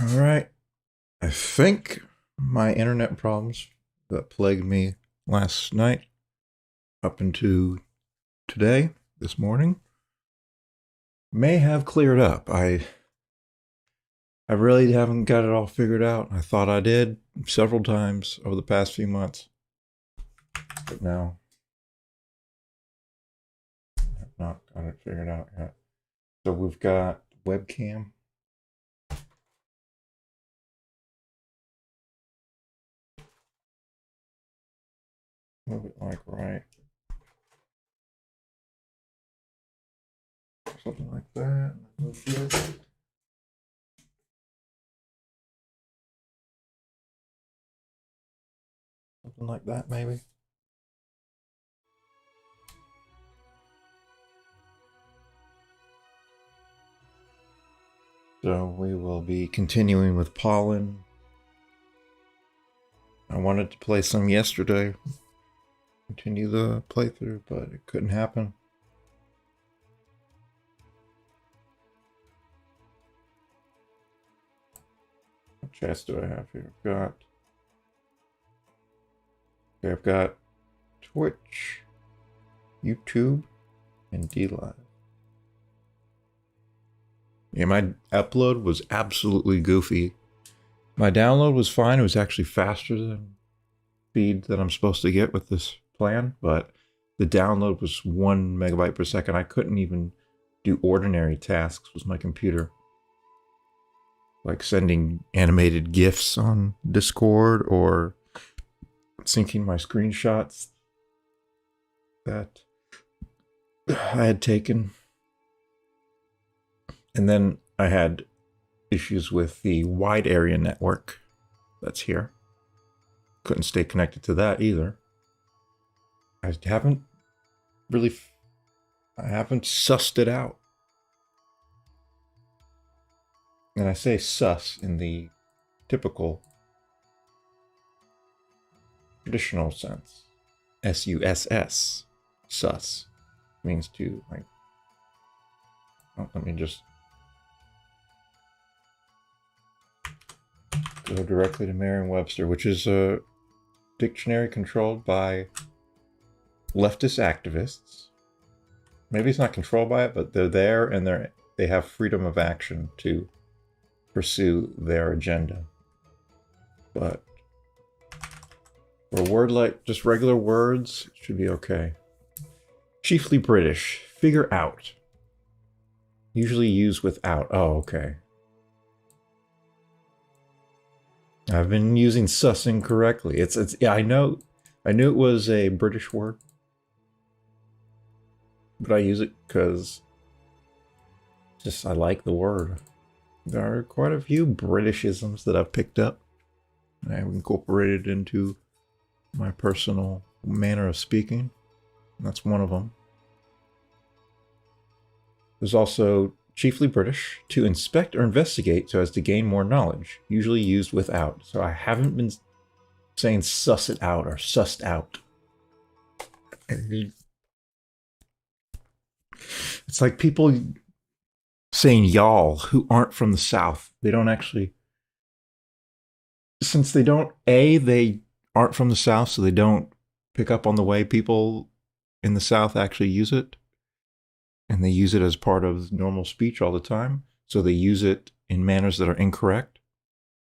All right. I think my internet problems that plagued me last night up into today, this morning, may have cleared up. I really haven't got it all figured out. I thought I did several times over the past few months, but now I've not got it figured out yet. So we've got webcam. Move it like right. Something like that. Move this. Something like that, maybe. So we will be continuing with pollen. I wanted to play some yesterday, continue the playthrough, but it couldn't happen. What chats do I have here? I've got Twitch, YouTube, and DLive. Yeah, my upload was absolutely goofy. My download was fine. It was actually faster than speed that I'm supposed to get with this plan, but the download was 1 megabyte per second. I couldn't even do ordinary tasks with my computer, like sending animated GIFs on Discord or syncing my screenshots that I had taken. And then I had issues with the wide area network that's here. Couldn't stay connected to that either. I haven't sussed it out. And I say sus in the typical traditional sense. S-U-S-S. Sus. Means to, like, let me just go directly to Merriam-Webster, which is a dictionary controlled by leftist activists. Maybe it's not controlled by it, but they're there and they have freedom of action to pursue their agenda. But for a word like just regular words, it should be okay. Chiefly British. Figure out. Usually used without. Oh, okay. I've been using sus incorrectly. It's yeah, I knew it was a British word, but I use it because just I like the word. There are quite a few Britishisms that I've picked up and I've incorporated into my personal manner of speaking. And that's one of them. There's also chiefly British, to inspect or investigate so as to gain more knowledge, usually used without. So I haven't been saying suss it out or sussed out. It's like people saying y'all who aren't from the South. They don't actually, since they don't, they aren't from the South, so they don't pick up on the way people in the South actually use it. And they use it as part of normal speech all the time. So they use it in manners that are incorrect.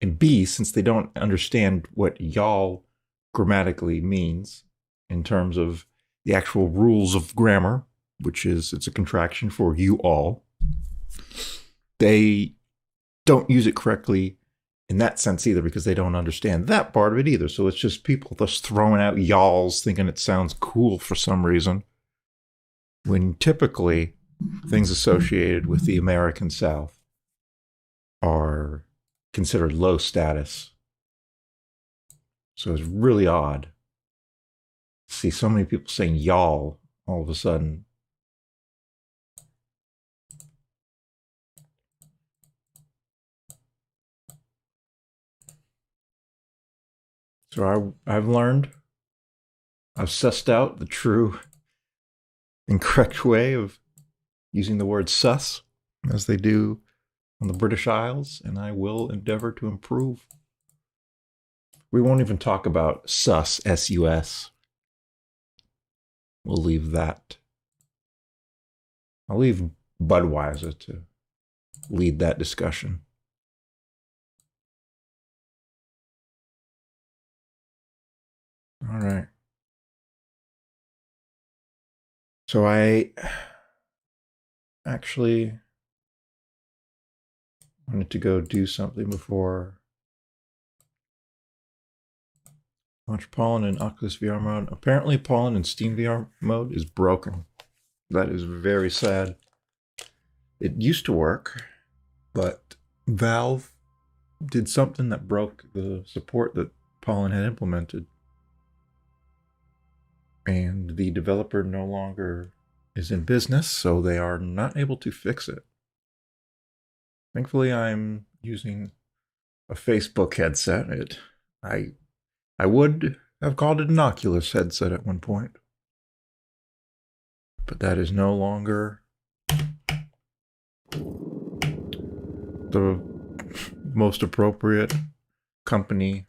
And B, since they don't understand what y'all grammatically means in terms of the actual rules of grammar, which is it's a contraction for you all, they don't use it correctly in that sense either because they don't understand that part of it either. So it's just people just throwing out y'alls thinking it sounds cool for some reason, when typically things associated with the American South are considered low status. So it's really odd to see so many people saying y'all all of a sudden. So I've learned, I've sussed out the true and correct way of using the word sus, as they do on the British Isles, and I will endeavor to improve. We won't even talk about sus, S-U-S. We'll leave that. I'll leave Budweiser to lead that discussion. All right. So I actually wanted to go do something before launch Pollen in Oculus VR mode. Apparently Pollen in Steam VR mode is broken. That is very sad. It used to work, but Valve did something that broke the support that Pollen had implemented. And the developer no longer is in business, so they are not able to fix it. Thankfully, I'm using a Facebook headset. I would have called it an Oculus headset at one point, but that is no longer the most appropriate company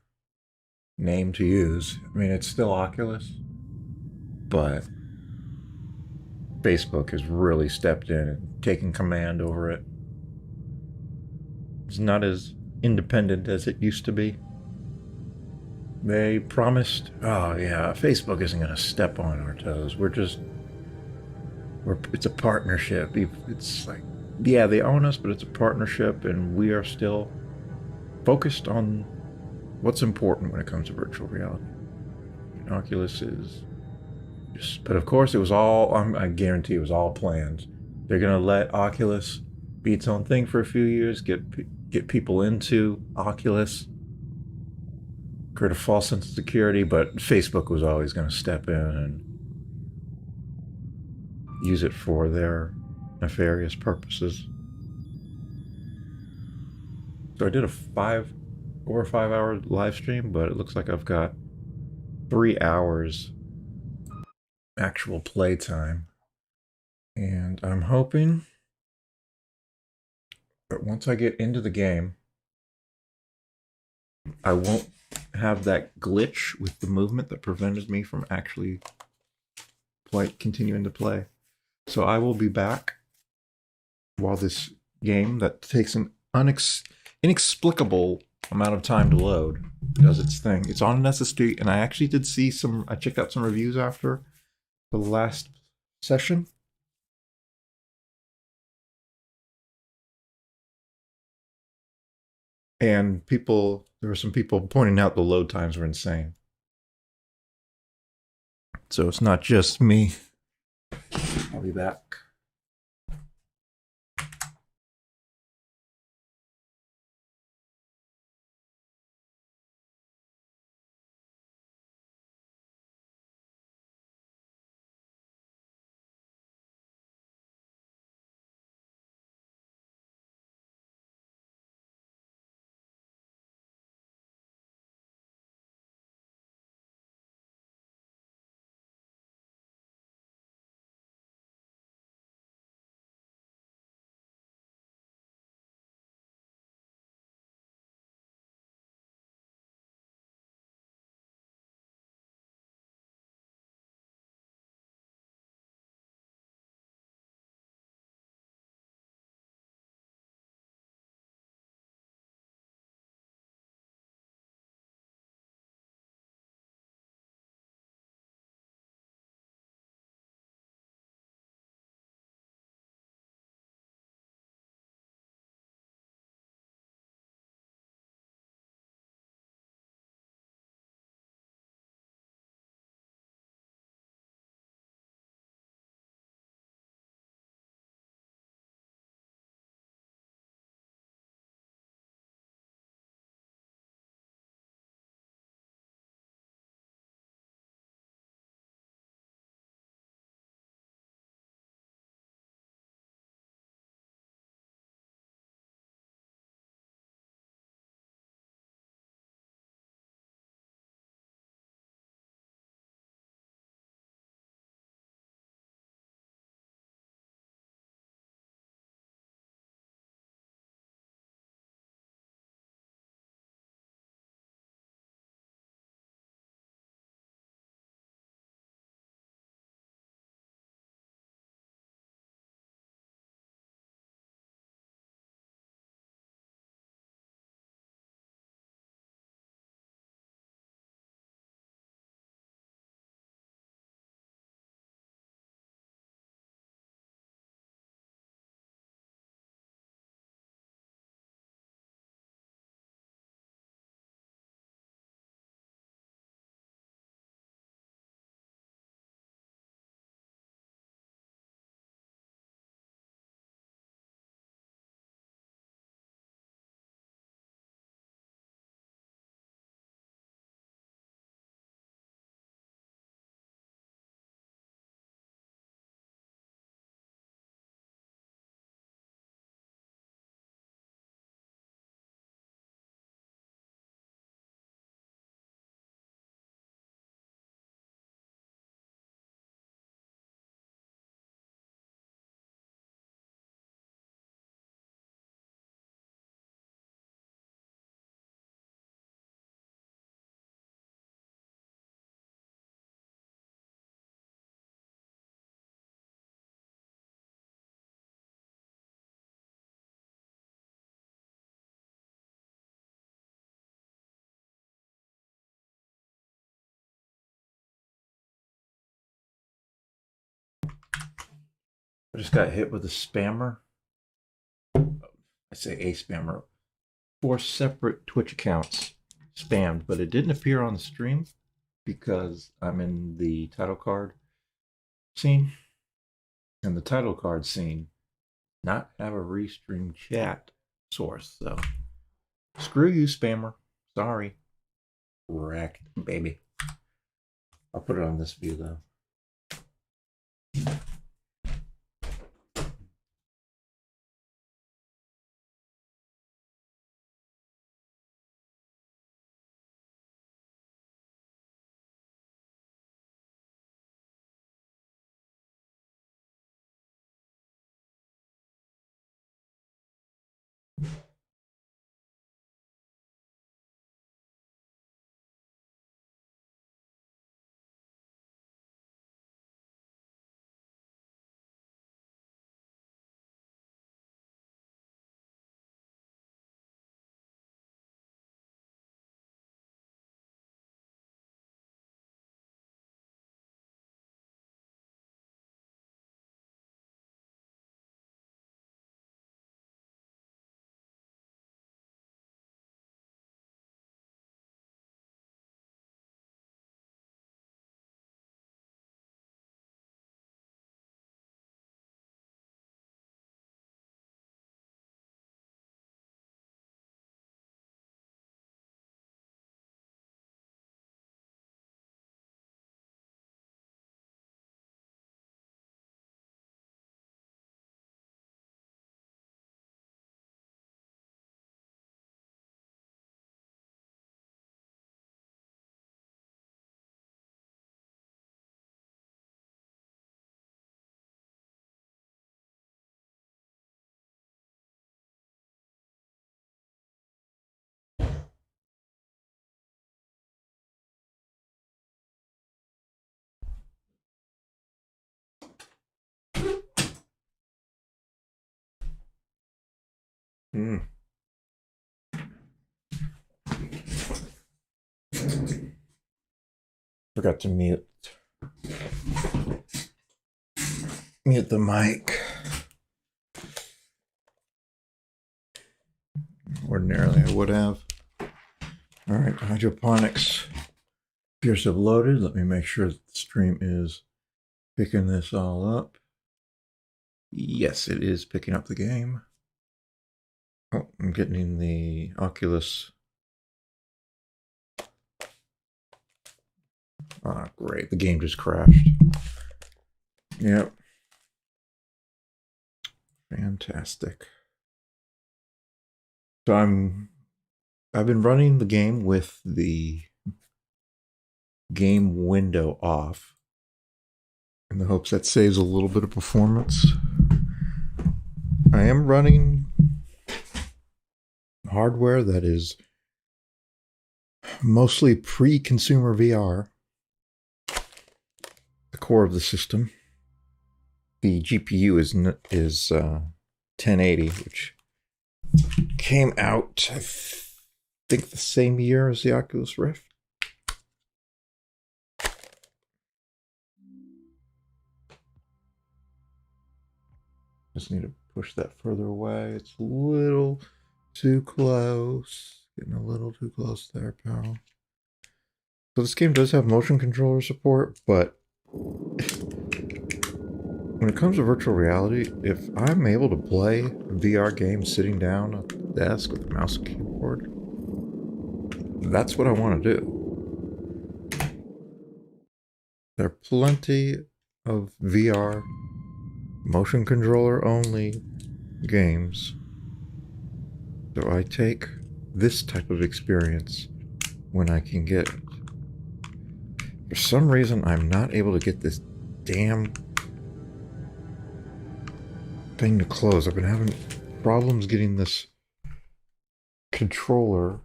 name to use. I mean, it's still Oculus, but Facebook has really stepped in and taken command over it. It's not as independent as it used to be. They promised, oh yeah, Facebook isn't going to step on our toes. It's a partnership. It's like, yeah, they own us, but it's a partnership, and we are still focused on what's important when it comes to virtual reality. And Oculus is just, but of course, it was all, I guarantee it was all planned. They're going to let Oculus be its own thing for a few years, get people into Oculus, create a false sense of security, but Facebook was always going to step in and use it for their nefarious purposes. So I did a 4 or 5 hour live stream, but it looks like I've got 3 hours actual play time. And I'm hoping that once I get into the game, I won't have that glitch with the movement that prevented me from actually continuing to play. So I will be back while this game that takes an inexplicable amount of time to load does its thing. It's on an SSD, and I actually did see I checked out some reviews after the last session. And there were some people pointing out the load times were insane. So it's not just me. I'll be back. just got hit with a spammer. I say a spammer. 4 separate Twitch accounts spammed, but it didn't appear on the stream because I'm in the title card scene. And the title card scene not have a restream chat source. So screw you, spammer. Sorry. Wrecked, baby. I'll put it on this view though. Forgot to mute the mic. Ordinarily I would have. All right, hydroponics appears to have loaded. Let me make sure that the stream is picking this all up. Yes, it is picking up the game. Oh, I'm getting the Oculus. Ah, great. The game just crashed. Yep. Fantastic. So I've been running the game with the game window off in the hopes that saves a little bit of performance. I am running hardware that is mostly pre-consumer VR. The core of the system. The GPU is 1080, which came out, I think, the same year as the Oculus Rift. Just need to push that further away. It's a little too close. Getting a little too close there, pal. So this game does have motion controller support, but when it comes to virtual reality, if I'm able to play VR games sitting down at the desk with a mouse and keyboard, that's what I want to do. There are plenty of VR motion controller only games. So I take this type of experience when I can get it. For some reason, I'm not able to get this damn thing to close. I've been having problems getting this controller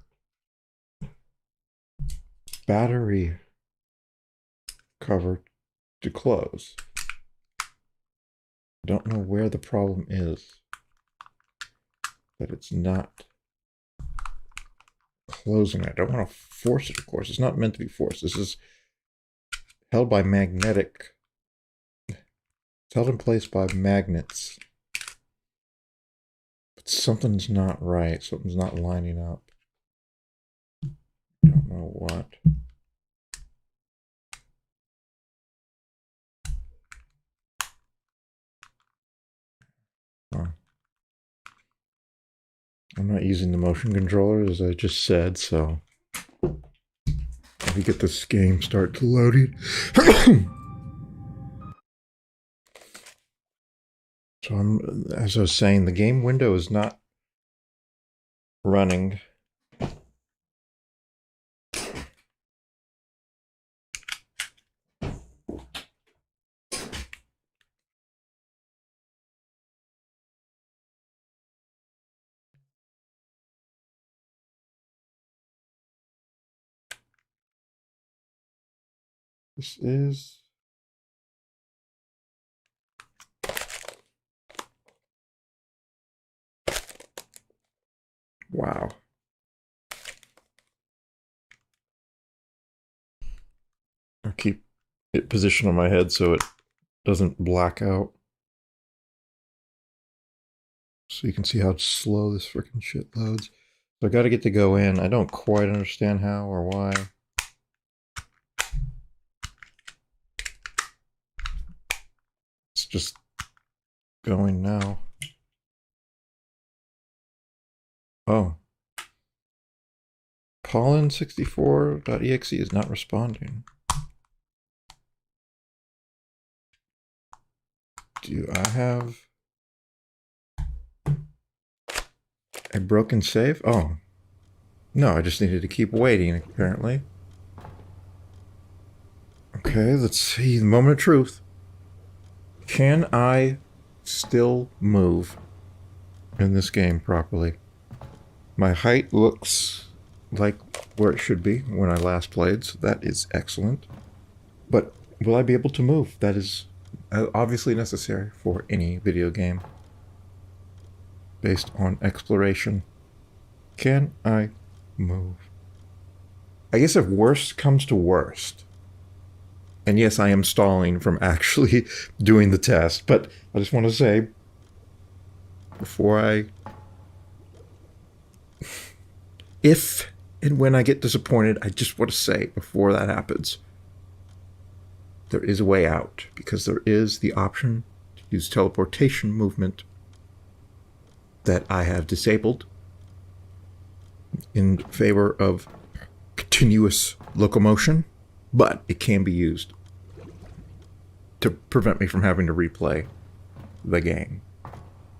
battery cover to close. I don't know where the problem is, but it's not closing. I don't want to force it, of course. It's not meant to be forced. This is held by magnetic. It's held in place by magnets. But something's not right. Something's not lining up. I don't know what. Huh. I'm not using the motion controller as I just said, so let me get this game start loading. So as I was saying, the game window is not running. This is... Wow. I'll keep it positioned on my head so it doesn't black out. So you can see how slow this freaking shit loads. So I gotta get to go in. I don't quite understand how or why. It's just going now. Oh. Pollen64.exe is not responding. Do I have a broken save? Oh. No, I just needed to keep waiting, apparently. Okay, let's see. The moment of truth. Can I still move in this game properly? My height looks like where it should be when I last played, so that is excellent. But will I be able to move? That is obviously necessary for any video game based on exploration. Can I move? I guess if worst comes to worst, and yes, I am stalling from actually doing the test, but I just want to say, before if and when I get disappointed, I just want to say, before that happens, there is a way out, because there is the option to use teleportation movement that I have disabled in favor of continuous locomotion, but it can be used to prevent me from having to replay the game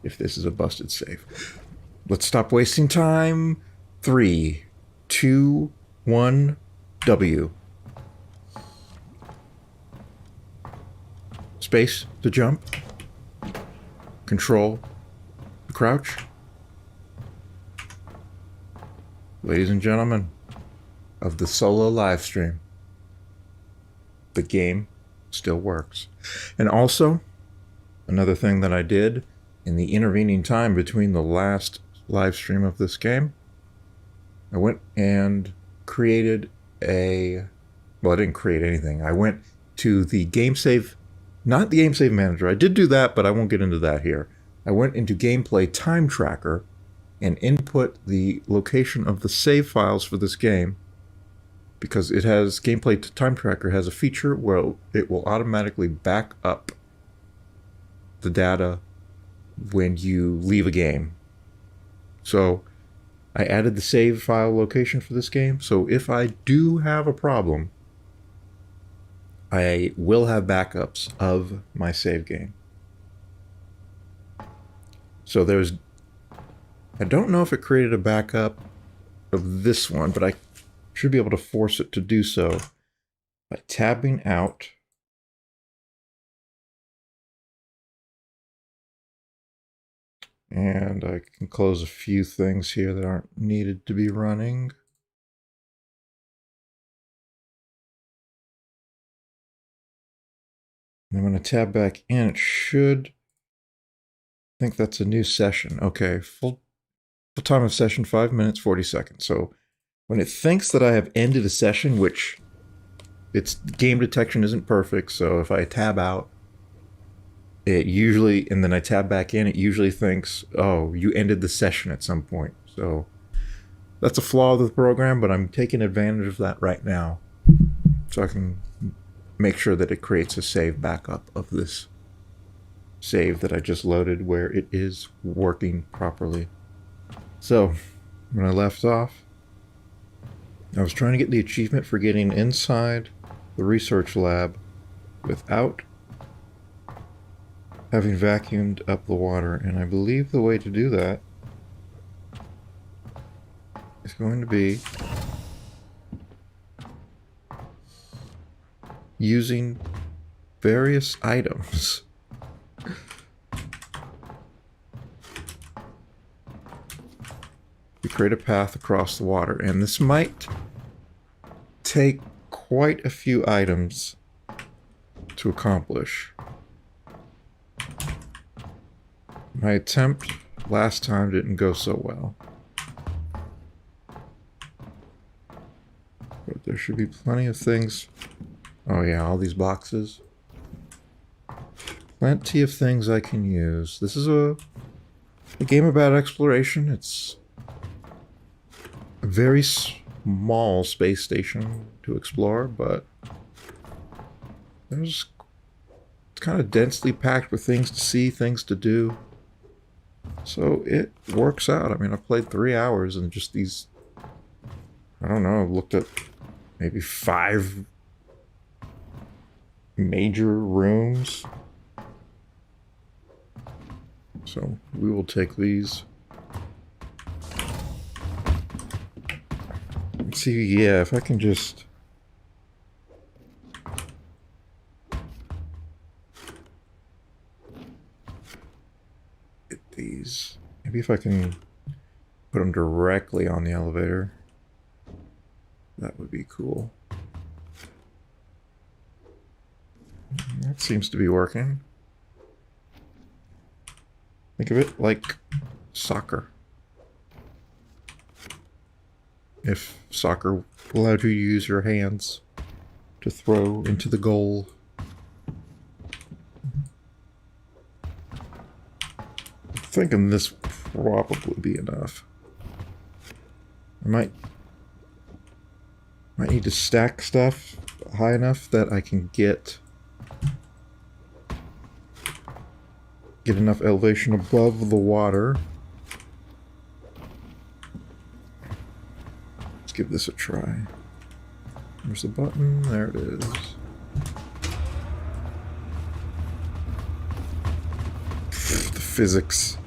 if this is a busted save. Let's stop wasting time. 3, 2, 1, W. Space to jump. Control to crouch. Ladies and gentlemen of the solo live stream, the game still works. And also, another thing that I did in the intervening time between the last live stream of this game, I went and created a... Well, I didn't create anything. I went to the game save... Not the game save manager. I did do that, but I won't get into that here. I went into Gameplay Time Tracker and input the location of the save files for this game, because it has... Gameplay Time Tracker has a feature where it will automatically back up the data when you leave a game. So I added the save file location for this game, so if I do have a problem, I will have backups of my save game. So there's... I don't know if it created a backup of this one, but I should be able to force it to do so by tabbing out. And I can close a few things here that aren't needed to be running. And when I tab back in, it should... I think that's a new session. Okay, full time of session, 5 minutes, 40 seconds. So when it thinks that I have ended a session, which its game detection isn't perfect, so if I tab out, it usually, and then I tab back in, it usually thinks, oh, you ended the session at some point. So that's a flaw of the program, but I'm taking advantage of that right now. So I can make sure that it creates a save backup of this save that I just loaded where it is working properly. So when I left off, I was trying to get the achievement for getting inside the research lab without having vacuumed up the water, and I believe the way to do that is going to be using various items. We create a path across the water, and this might take quite a few items to accomplish. My attempt last time didn't go so well. But there should be plenty of things. Oh yeah, all these boxes. Plenty of things I can use. This is a game about exploration. It's a very small space station to explore, but it's kind of densely packed with things to see, things to do. So it works out. I mean, I've played 3 hours and just these, I don't know, I've looked at maybe 5 major rooms. So we will take these. Let's see, yeah, if I can just... these. Maybe if I can put them directly on the elevator, that would be cool. That seems to be working. Think of it like soccer. If soccer allowed you to use your hands to throw into the goal. Thinking this will probably be enough. I might need to stack stuff high enough that I can get enough elevation above the water. Let's give this a try. There's the button. There it is. The physics.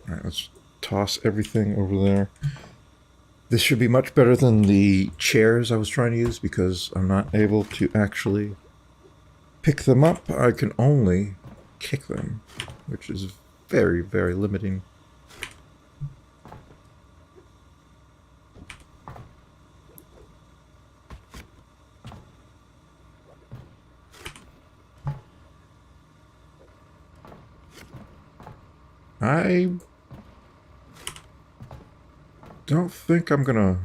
Alright, let's toss everything over there. This should be much better than the chairs I was trying to use because I'm not able to actually pick them up. I can only kick them, which is very, very limiting. I don't think I'm gonna...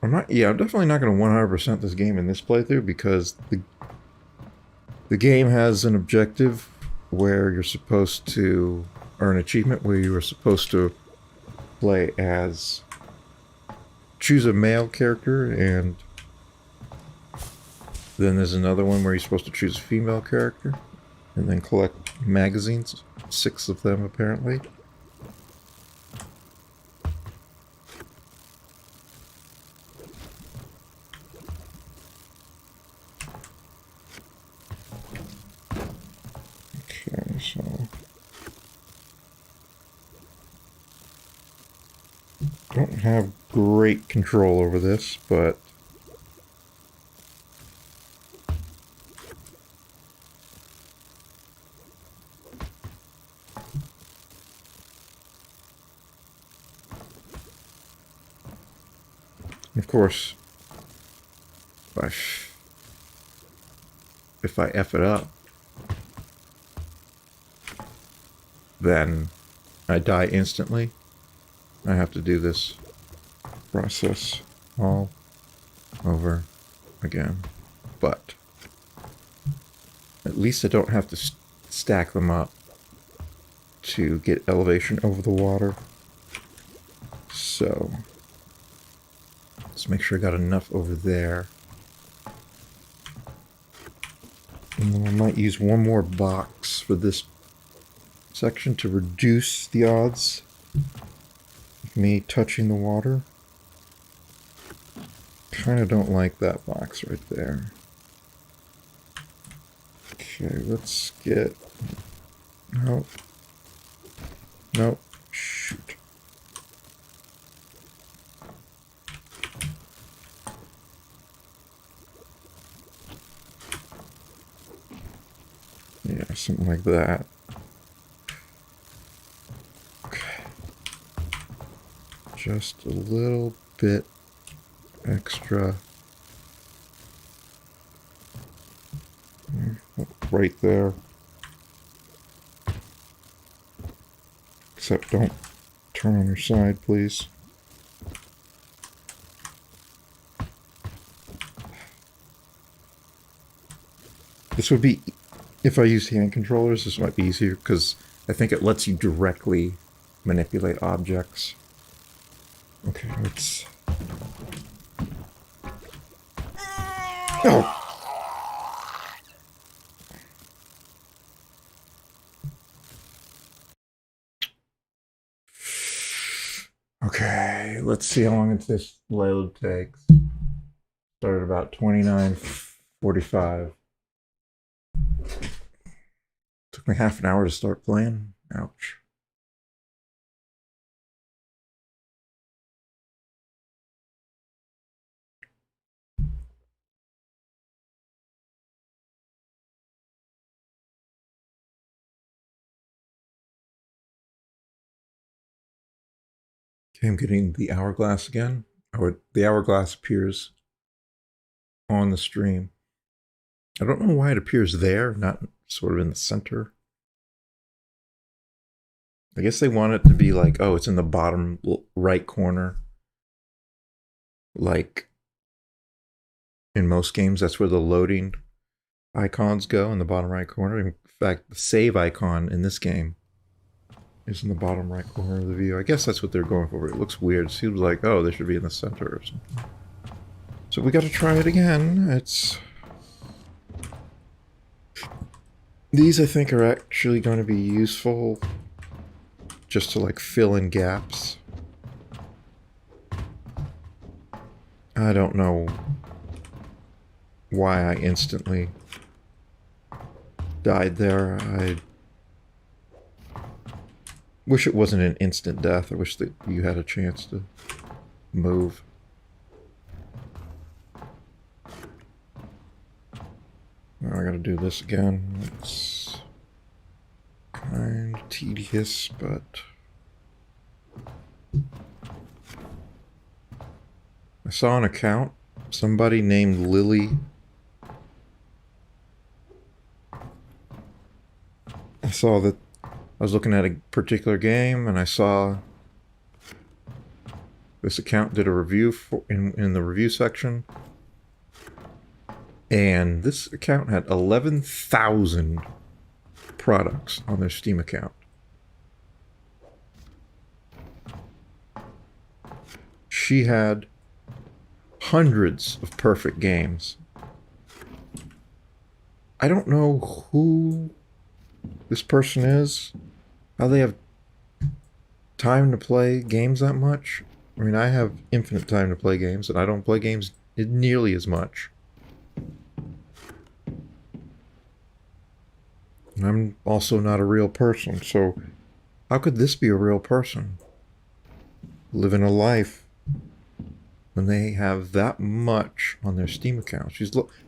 I'm definitely not gonna 100% this game in this playthrough because the game has an objective where you're supposed to, or an achievement where you are supposed to play as, choose a male character, and then there's another one where you're supposed to choose a female character and then collect magazines, 6 of them apparently. Okay, so don't have great control over this, but of course, if I F it up, then I die instantly. I have to do this process all over again. but at least I don't have to stack them up to get elevation over the water. So let's make sure I got enough over there. And then I might use one more box for this section to reduce the odds of me touching the water. Kind of don't like that box right there. Okay, let's get... Nope. Nope. Shoot. Yeah, something like that. Okay. Just a little bit extra. Right there. Except don't turn on your side, please. This would be, if I use hand controllers, this might be easier because I think it lets you directly manipulate objects. Okay, let's... Oh! Okay, let's see how long this load takes. Started about 29:45. Took me half an hour to start playing. Ouch. Okay, I'm getting the hourglass again. The hourglass appears on the stream. I don't know why it appears there, not sort of in the center. I guess they want it to be like, oh, it's in the bottom right corner. Like in most games, that's where the loading icons go, in the bottom right corner. In fact, the save icon in this game is in the bottom right corner of the view. I guess that's what they're going for. It looks weird. It seems like, oh, they should be in the center or something. So we got to try it again. These, I think, are actually going to be useful just to, like, fill in gaps. I don't know why I instantly died there. I wish it wasn't an instant death. I wish that you had a chance to move. Now I gotta do this again. It's kind of tedious, but... I saw an account, somebody named Lily. I saw that I was looking at a particular game, and I saw this account did a review in the review section. And this account had 11,000 products on their Steam account. She had hundreds of perfect games. I don't know who this person is, how they have time to play games that much. I mean, I have infinite time to play games, and I don't play games nearly as much. And I'm also not a real person, so how could this be a real person? Living a life when they have that much on their Steam account.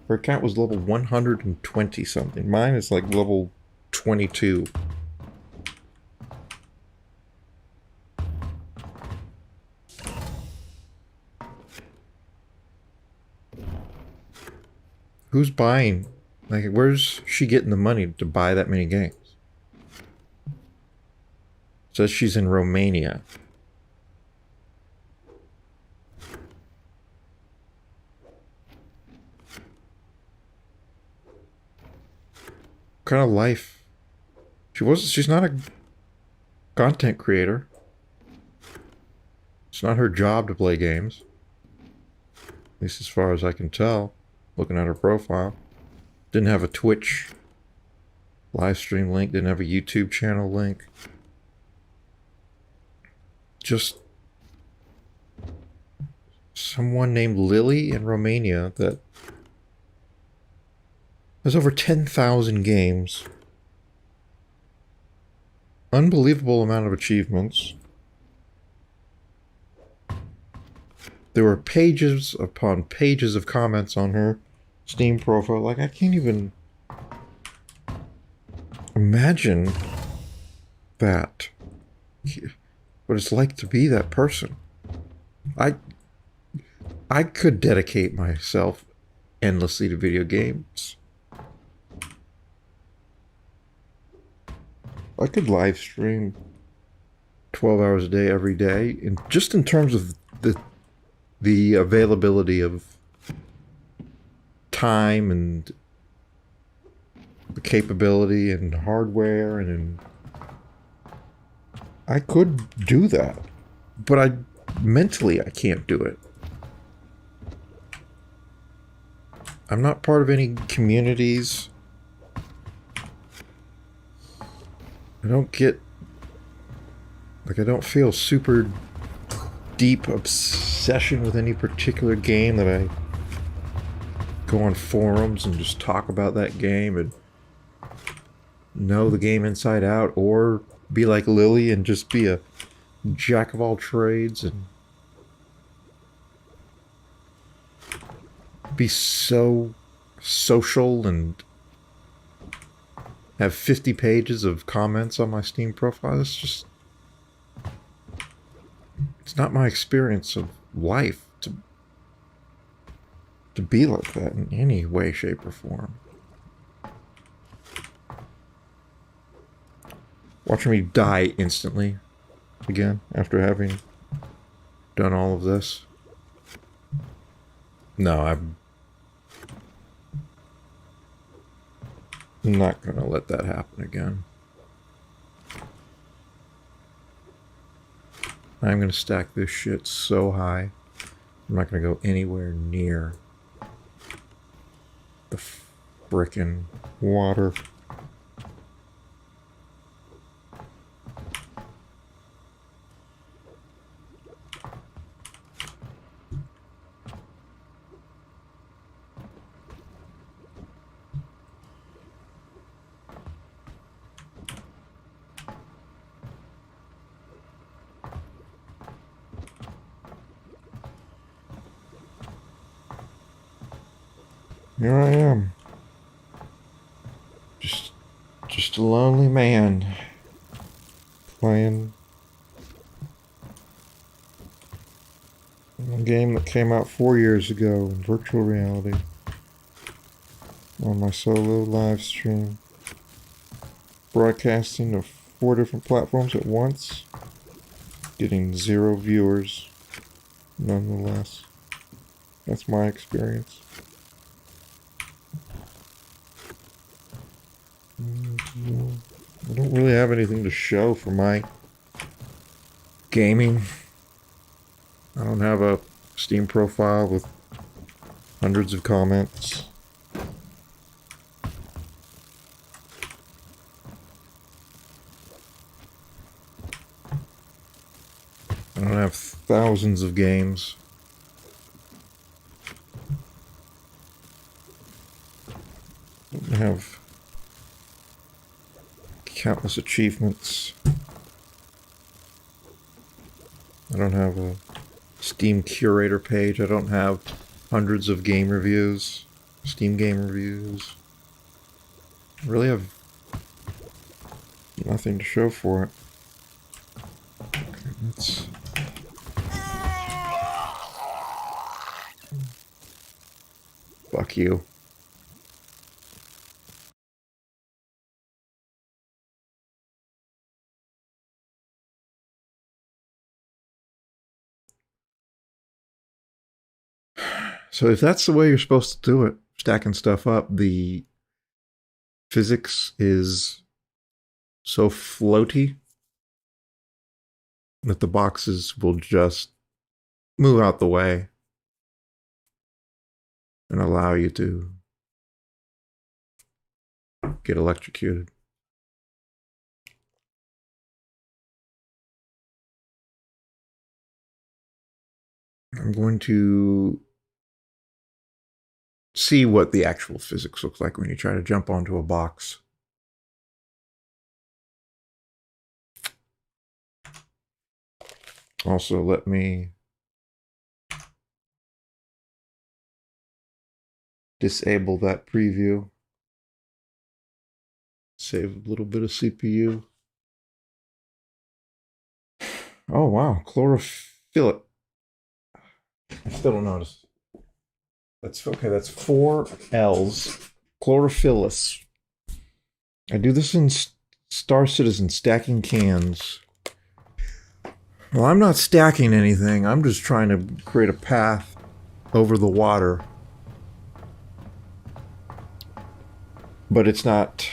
Her account was level 120 something. Mine is like level 22. Who's buying? Like, where's she getting the money to buy that many games? Says she's in Romania. kind of life. She's not a content creator. It's not her job to play games. At least as far as I can tell, looking at her profile. Didn't have a Twitch live stream link, didn't have a YouTube channel link. Just someone named Lily in Romania that has over 10,000 games. Unbelievable amount of achievements. There were pages upon pages of comments on her Steam profile. Like, I can't even imagine that. What it's like to be that person. I could dedicate myself endlessly to video games. I could live stream 12 hours a day every day, and just in terms of the availability of time and the capability and hardware and I could do that, but mentally I can't do it. I'm not part of any communities. I don't feel super deep obsession with any particular game that I go on forums and just talk about that game and know the game inside out, or be like Lily and just be a jack of all trades and be so social and have 50 pages of comments on my Steam profile. It's not my experience of life to be like that in any way, shape, or form. Watching me die instantly again after having done all of this. No, I'm not gonna let that happen again. I'm gonna stack this shit so high, I'm not gonna go anywhere near the frickin' water. Here I am. Just a lonely man playing a game that came out 4 years ago in virtual reality on my solo live stream, broadcasting to 4 different platforms at once, getting 0 viewers nonetheless. That's my experience. I don't really have anything to show for my gaming. I don't have a Steam profile with hundreds of comments. I don't have thousands of games. I don't have countless achievements. I don't have a Steam curator page. I don't have hundreds of game reviews, Steam game reviews. I really have nothing to show for it. Okay, let's... Fuck you. So if that's the way you're supposed to do it, stacking stuff up, the physics is so floaty that the boxes will just move out the way and allow you to get electrocuted. I'm going to see what the actual physics looks like when you try to jump onto a box. Also, let me disable that preview. Save a little bit of CPU. Oh, wow. Chlorophyll. I still don't notice. That's okay. That's 4 L's. Chlorophyllus. I do this in Star Citizen, stacking cans. Well, I'm not stacking anything. I'm just trying to create a path over the water. But it's not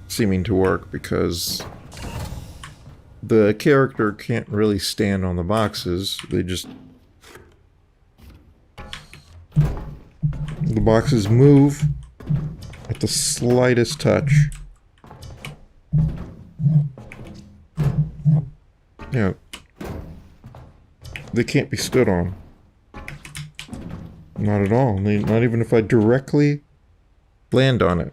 seeming to work because the character can't really stand on the boxes. The boxes move at the slightest touch. Yeah. They can't be stood on. Not at all. Not even if I directly land on it.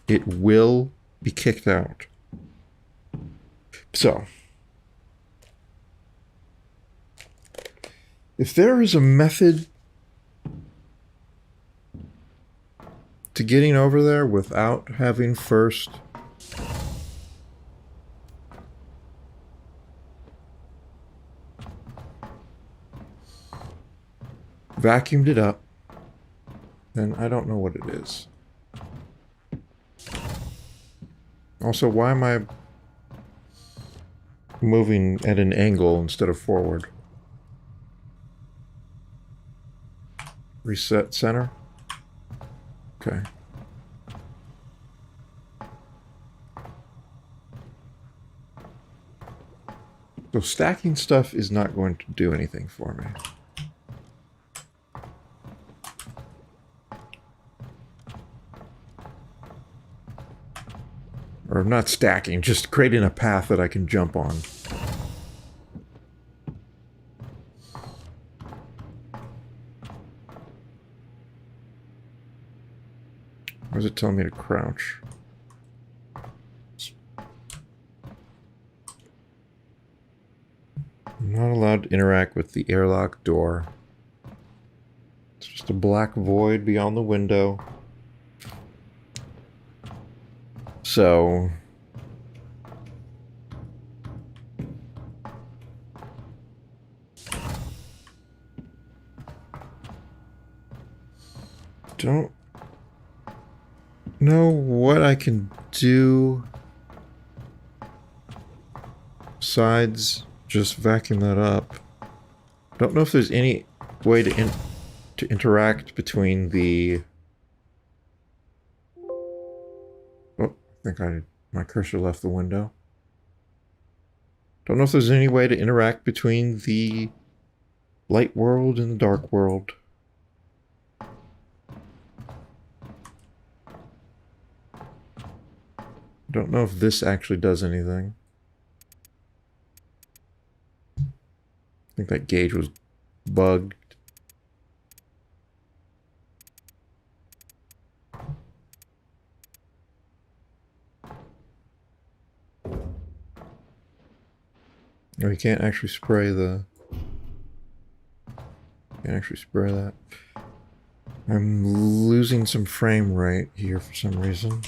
It will be kicked out. So, if there is a method to getting over there without having first vacuumed it up, then I don't know what it is. Also, why am I moving at an angle instead of forward? Reset center. Okay. So stacking stuff is not going to do anything for me. Or not stacking, just creating a path that I can jump on. Why does it tell me to crouch? I'm not allowed to interact with the airlock door. It's just a black void beyond the window. So don't know what I can do besides just vacuum that up. Don't know if there's any way to interact between the... Oh, I think my cursor left the window. Don't know if there's any way to interact between the light world and the dark world. Don't know if this actually does anything. I think that gauge was bugged. No, you can't actually spray the... Can't actually spray that. I'm losing some frame rate here for some reason.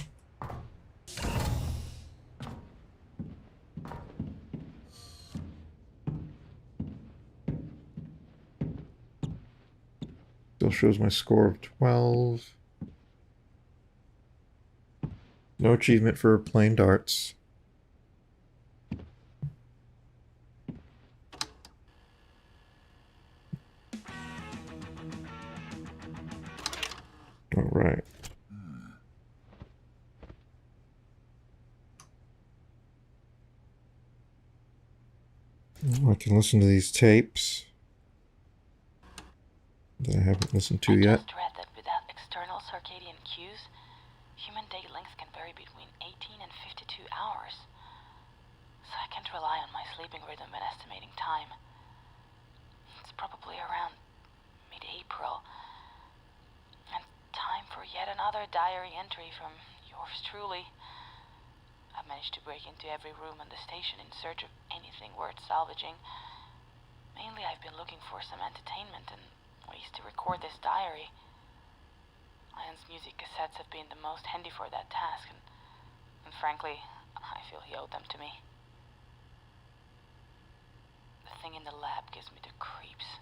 Still shows my score of 12. No achievement for playing darts. All right. I can listen to these tapes that I haven't listened to yet. I just read that without external circadian cues, human day length can vary between 18 and 52 hours. So I can't rely on my sleeping rhythm when estimating time. It's probably around mid-April. And time for yet another diary entry from yours truly. I've managed to break into every room on the station in search of anything worth salvaging. Mainly I've been looking for some entertainment and ways to record this diary. Ian's music cassettes have been the most handy for that task, and frankly, I feel he owed them to me. The thing in the lab gives me the creeps.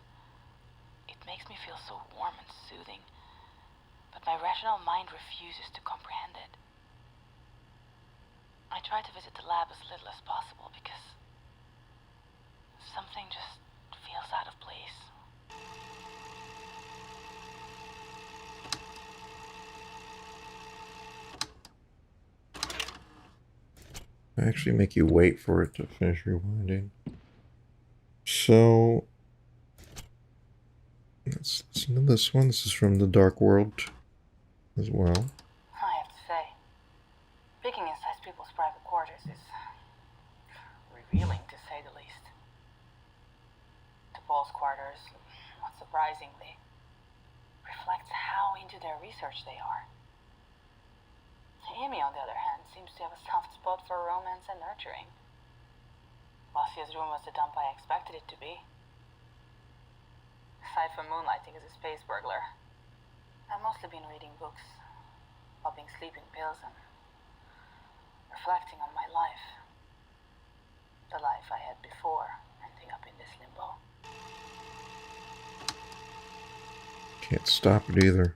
It makes me feel so warm and soothing, but my rational mind refuses to comprehend it. I try to visit the lab as little as possible because something just feels out of place. I actually make you wait for it to finish rewinding. So let's listen to this one. This is from the Dark World as well. I have to say, peeking inside people's private quarters is revealing, to say the least. Paul's quarters, not surprisingly, reflects how into their research they are. Amy, on the other hand, seems to have a soft spot for romance and nurturing. Lucia's room was the dump I expected it to be. Aside from moonlighting as a space burglar, I've mostly been reading books, popping sleeping pills, and reflecting on my life. The life I had before ending up in this limbo. Can't stop it either.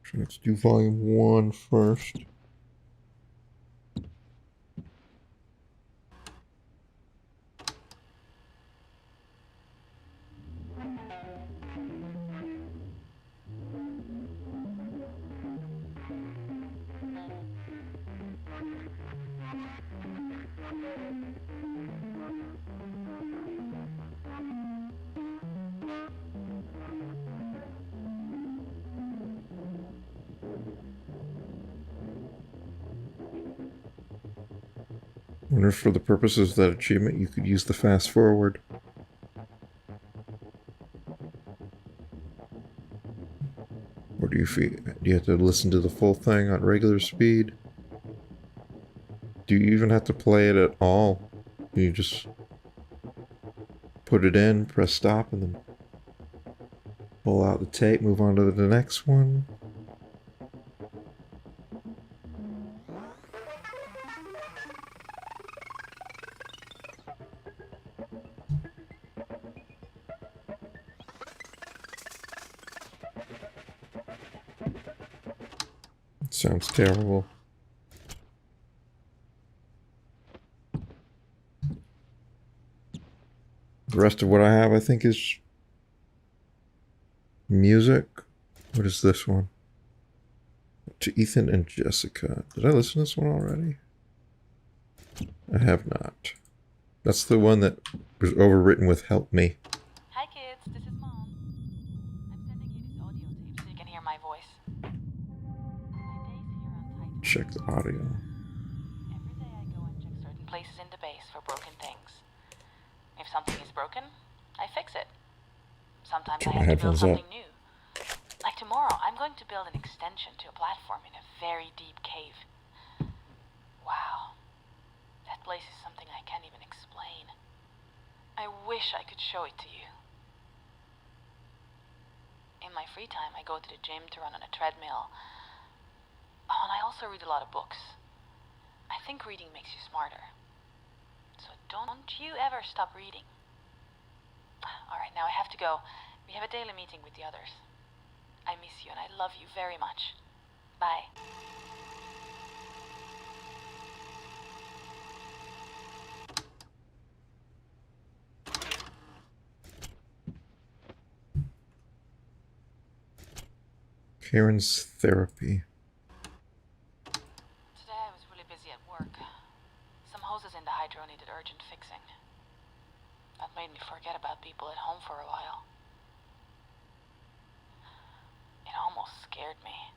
So let's do volume 1 first. I wonder if for the purposes of that achievement you could use the fast forward. Or do you have to listen to the full thing on regular speed? Do you even have to play it at all? You just put it in, press stop, and then pull out the tape, move on to the next one? Sounds terrible. The rest of what I have, I think, is music. What is this one? To Ethan and Jessica. Did I listen to this one already? I have not. That's the one that was overwritten with "Help Me." Hi kids, this is Mom. I'm sending you this audio tape so you can hear my voice. My days here on Titan. Check the audio. Every day I go and check certain places in the base for broken things. If something is broken, I fix it. Sometimes Turn I my have to build headphones something up. new. Like tomorrow, I'm going to build an extension to a platform in a very deep cave. Wow. That place is something I can't even explain. I wish I could show it to you. In my free time, I go to the gym to run on a treadmill. Oh, and I also read a lot of books. I think reading makes you smarter. So don't you ever stop reading. Alright, now I have to go. We have a daily meeting with the others. I miss you and I love you very much. Bye. Karen's therapy. Today I was really busy at work. Some hoses in the hydro needed urgent fixing. That made me forget about people at home for a while. It almost scared me.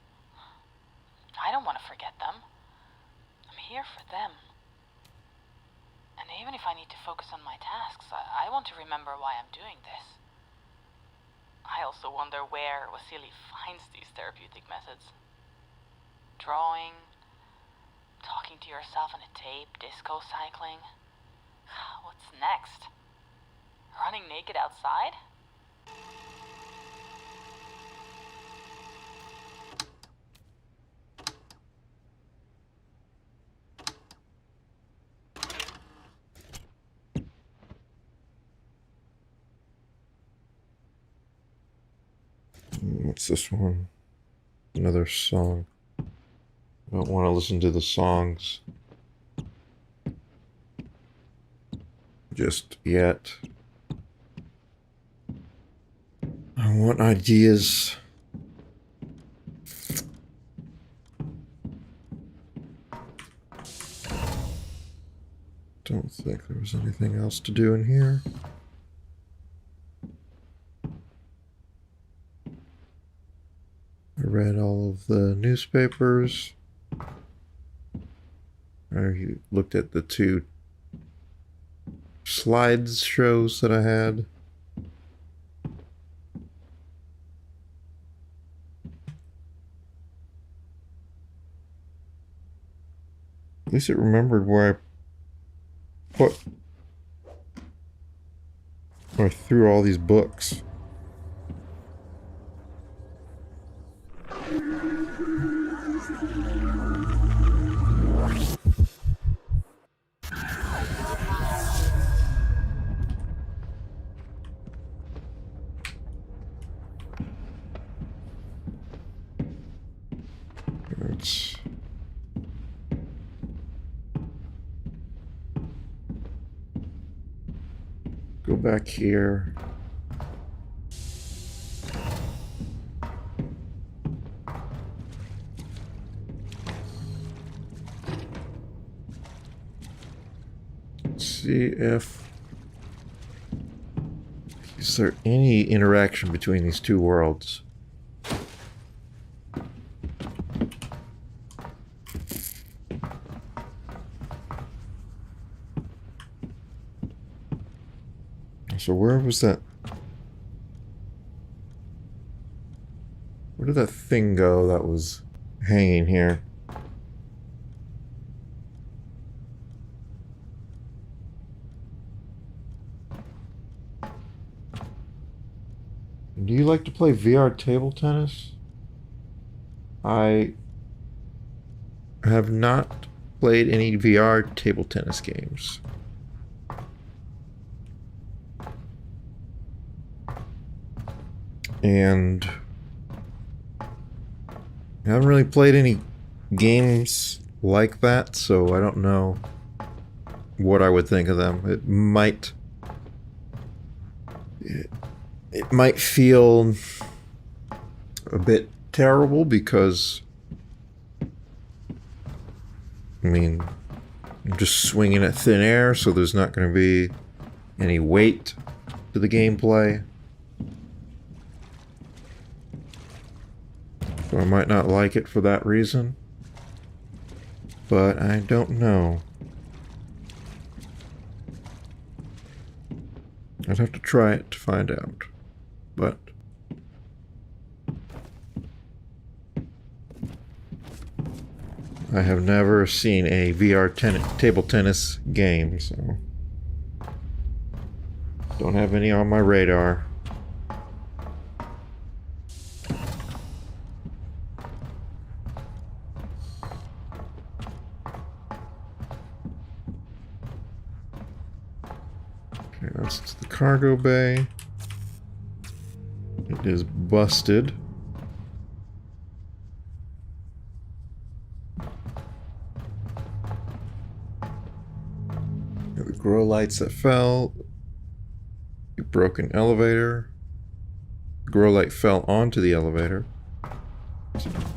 I don't want to forget them. I'm here for them. And even if I need to focus on my tasks, I want to remember why I'm doing this. I also wonder where Vasily finds these therapeutic methods. Drawing, talking to yourself on a tape, disco cycling. What's next? Running naked outside? What's this one? Another song. I don't want to listen to the songs just yet. I want ideas. Don't think there was anything else to do in here. I read all of the newspapers. I looked at the 2 slides shows that I had. At least it remembered where I threw all these books. Let's go back here. Let's see if is there any interaction between these 2 worlds. So where was that? Where did that thing go that was hanging here? Do you like to play VR table tennis? I have not played any VR table tennis games. And I haven't really played any games like that, so I don't know what I would think of them. It might feel a bit terrible because, I mean, I'm just swinging at thin air, so there's not going to be any weight to the gameplay. So I might not like it for that reason. But I don't know. I'd have to try it to find out. But I have never seen a VR table tennis game, so don't have any on my radar. Okay, that's the cargo bay. It is busted. The grow lights that fell. A broken elevator. The grow light fell onto the elevator.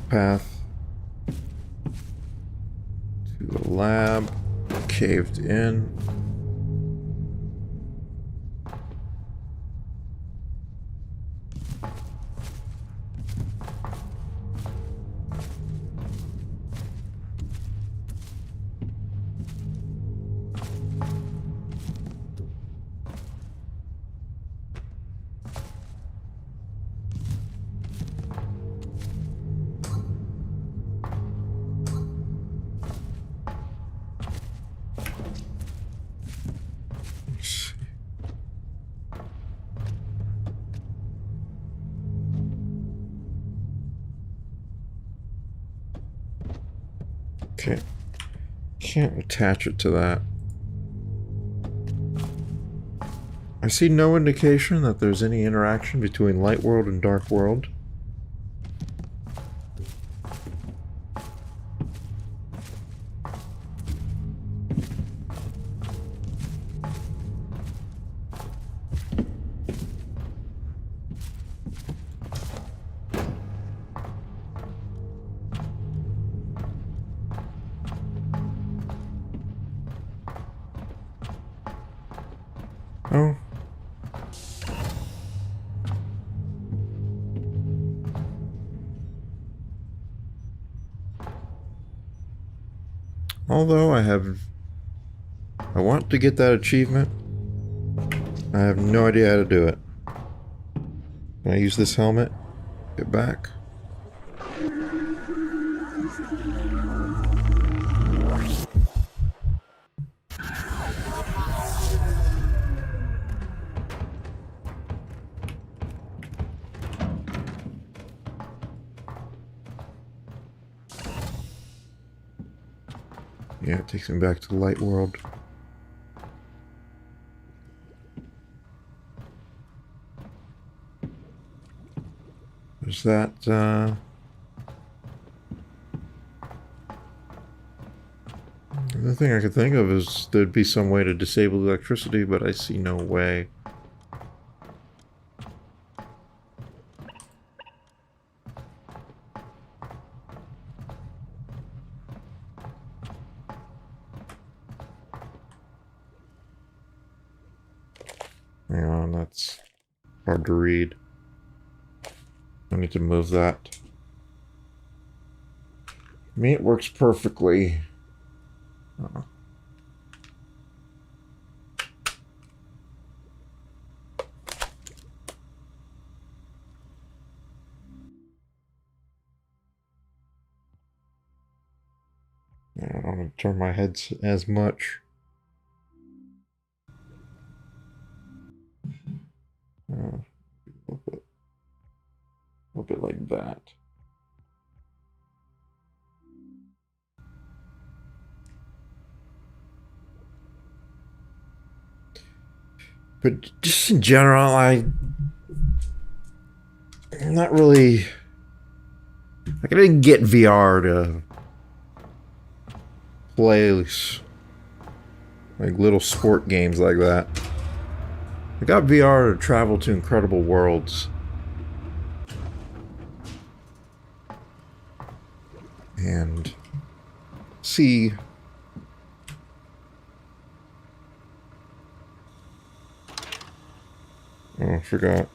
Path to the lab. Caved in. Okay. Can't attach it to that. I see no indication that there's any interaction between light world and dark world. Oh. Although I want to get that achievement. I have no idea how to do it. Can I use this helmet? Get back. Yeah, it takes me back to the light world. There's that, the only thing I could think of is there'd be some way to disable electricity, but I see no way. Hang on, that's hard to read. I need to move that. For me, it works perfectly. I don't want to turn my head as much. A little bit like that. But just in general, I'm not really... Like, I didn't get VR to play like little sport games like that. I got VR to travel to incredible worlds. And see... Oh, I forgot.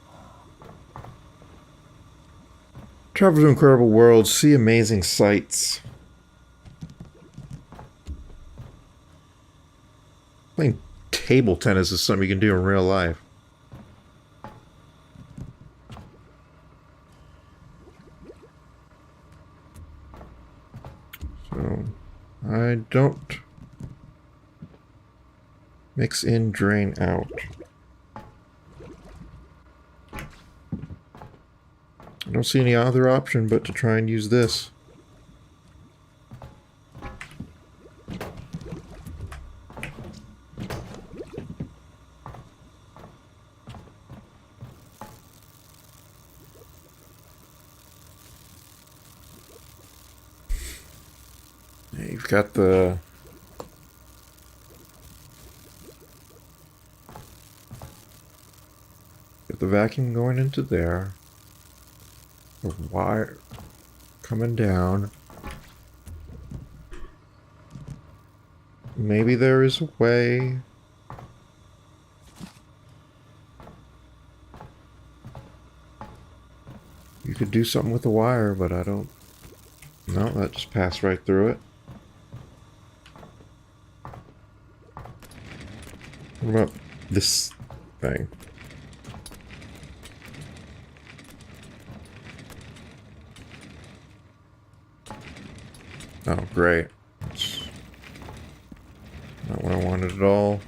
Travel to incredible worlds, see amazing sights. Playing table tennis is something you can do in real life. So, I don't mix in, drain out. I don't see any other option but to try and use this. You've got the vacuum going into there. The wire coming down. Maybe there is a way. You could do something with the wire, but I don't... No, that just passed right through it. What about this thing? Oh, great. It's not what I wanted at all.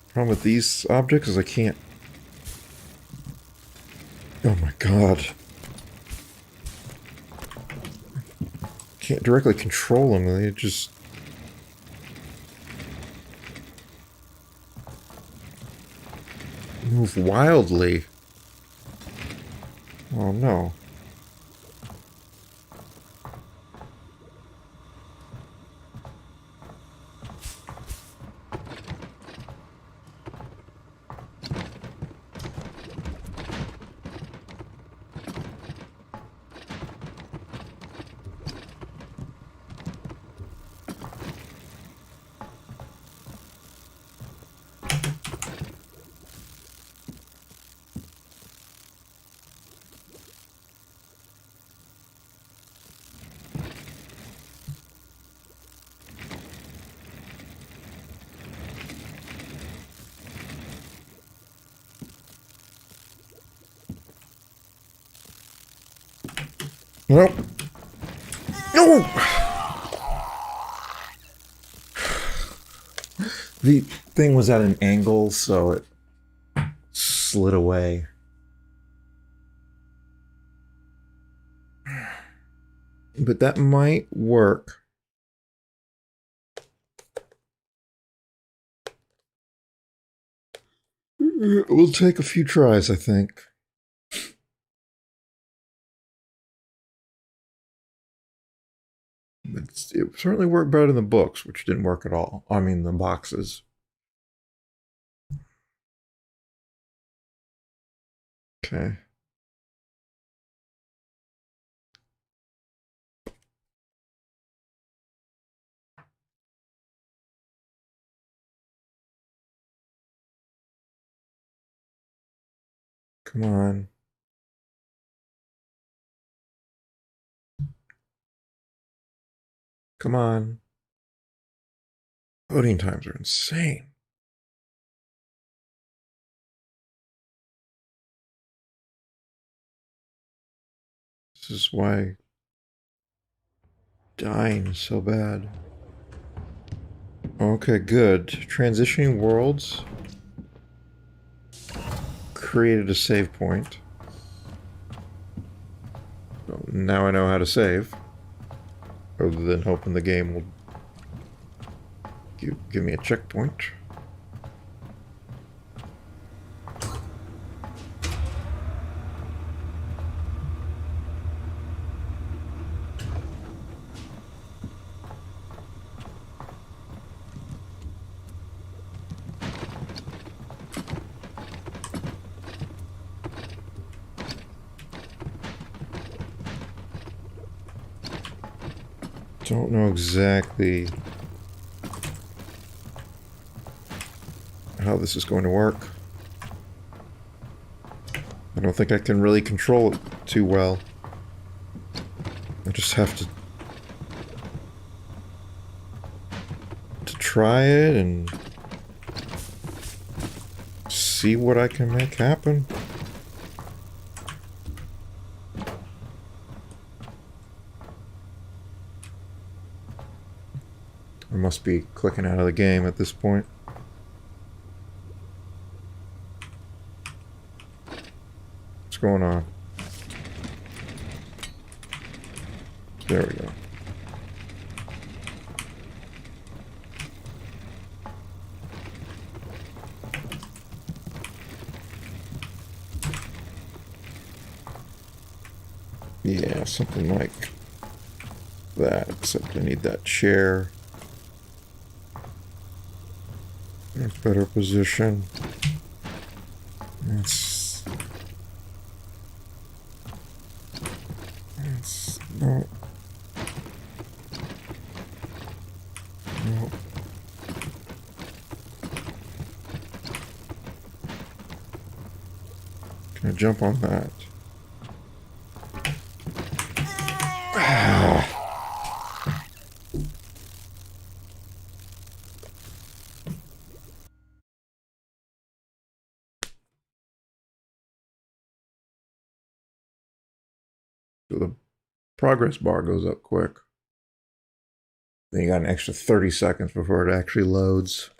Problem with these objects is I can't... Oh my god. Can't directly control them, they just... move wildly. Oh no. Nope. No! The thing was at an angle, so it slid away. But that might work. It will take a few tries, I think. It certainly worked better than the books, which didn't work at all. I mean, the boxes. Okay. Come on. Come on. Loading times are insane. This is why dying is so bad. Okay, good. Transitioning worlds. Created a save point. So now I know how to save. Other than hoping the game will give me a checkpoint. Don't know exactly how this is going to work. I don't think I can really control it too well. I just have to try it and see what I can make happen. I must be clicking out of the game at this point. What's going on? There we go. Yeah, something like that, except I need that chair. In a better position. No. No. Can I jump on that? So the progress bar goes up quick. Then you got an extra 30 seconds before it actually loads.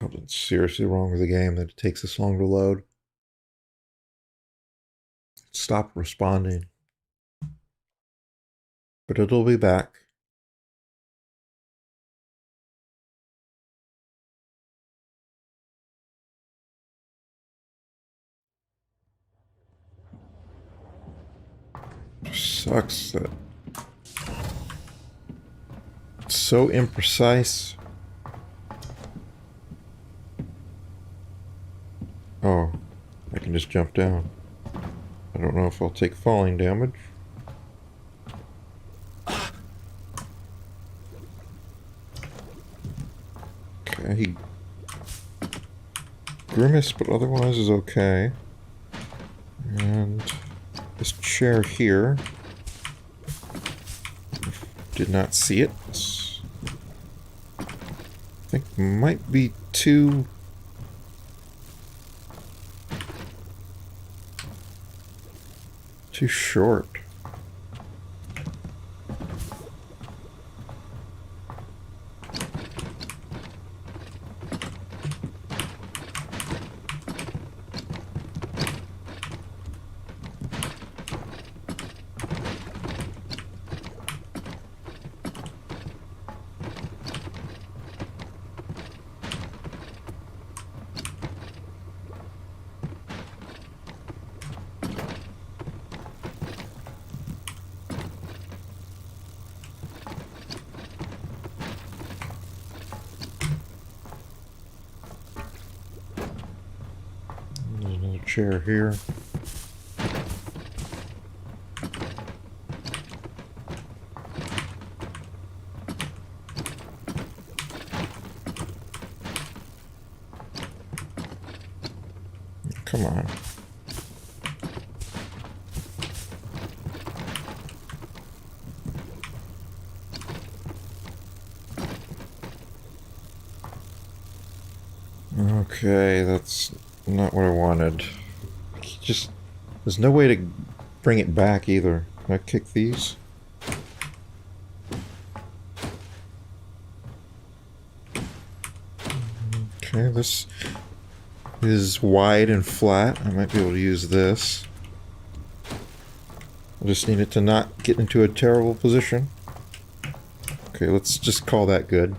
Something's seriously wrong with the game that it takes this long to load. Stop responding. But it'll be back. Sucks that it's so imprecise. Oh, I can just jump down. I don't know if I'll take falling damage. Okay, he grimaced, but otherwise is okay. And this chair here, did not see it. I think might be too short. Chair here. Come on. Okay, that's not what I wanted. Just, there's no way to bring it back either. Can I kick these? Okay, this is wide and flat. I might be able to use this. I just need it to not get into a terrible position. Okay, let's just call that good.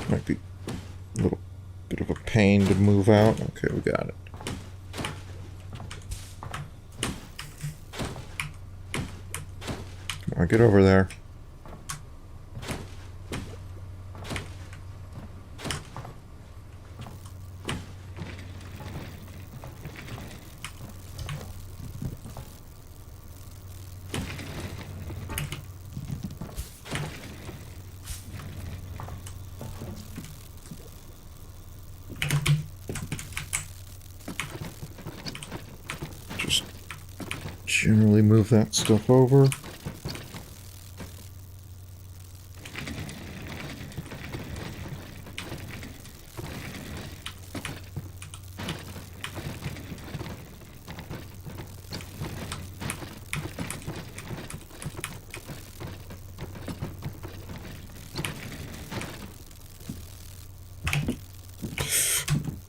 Might be a little bit of a pain to move out. Okay, we got it. Come on, get over there. generally move that stuff over.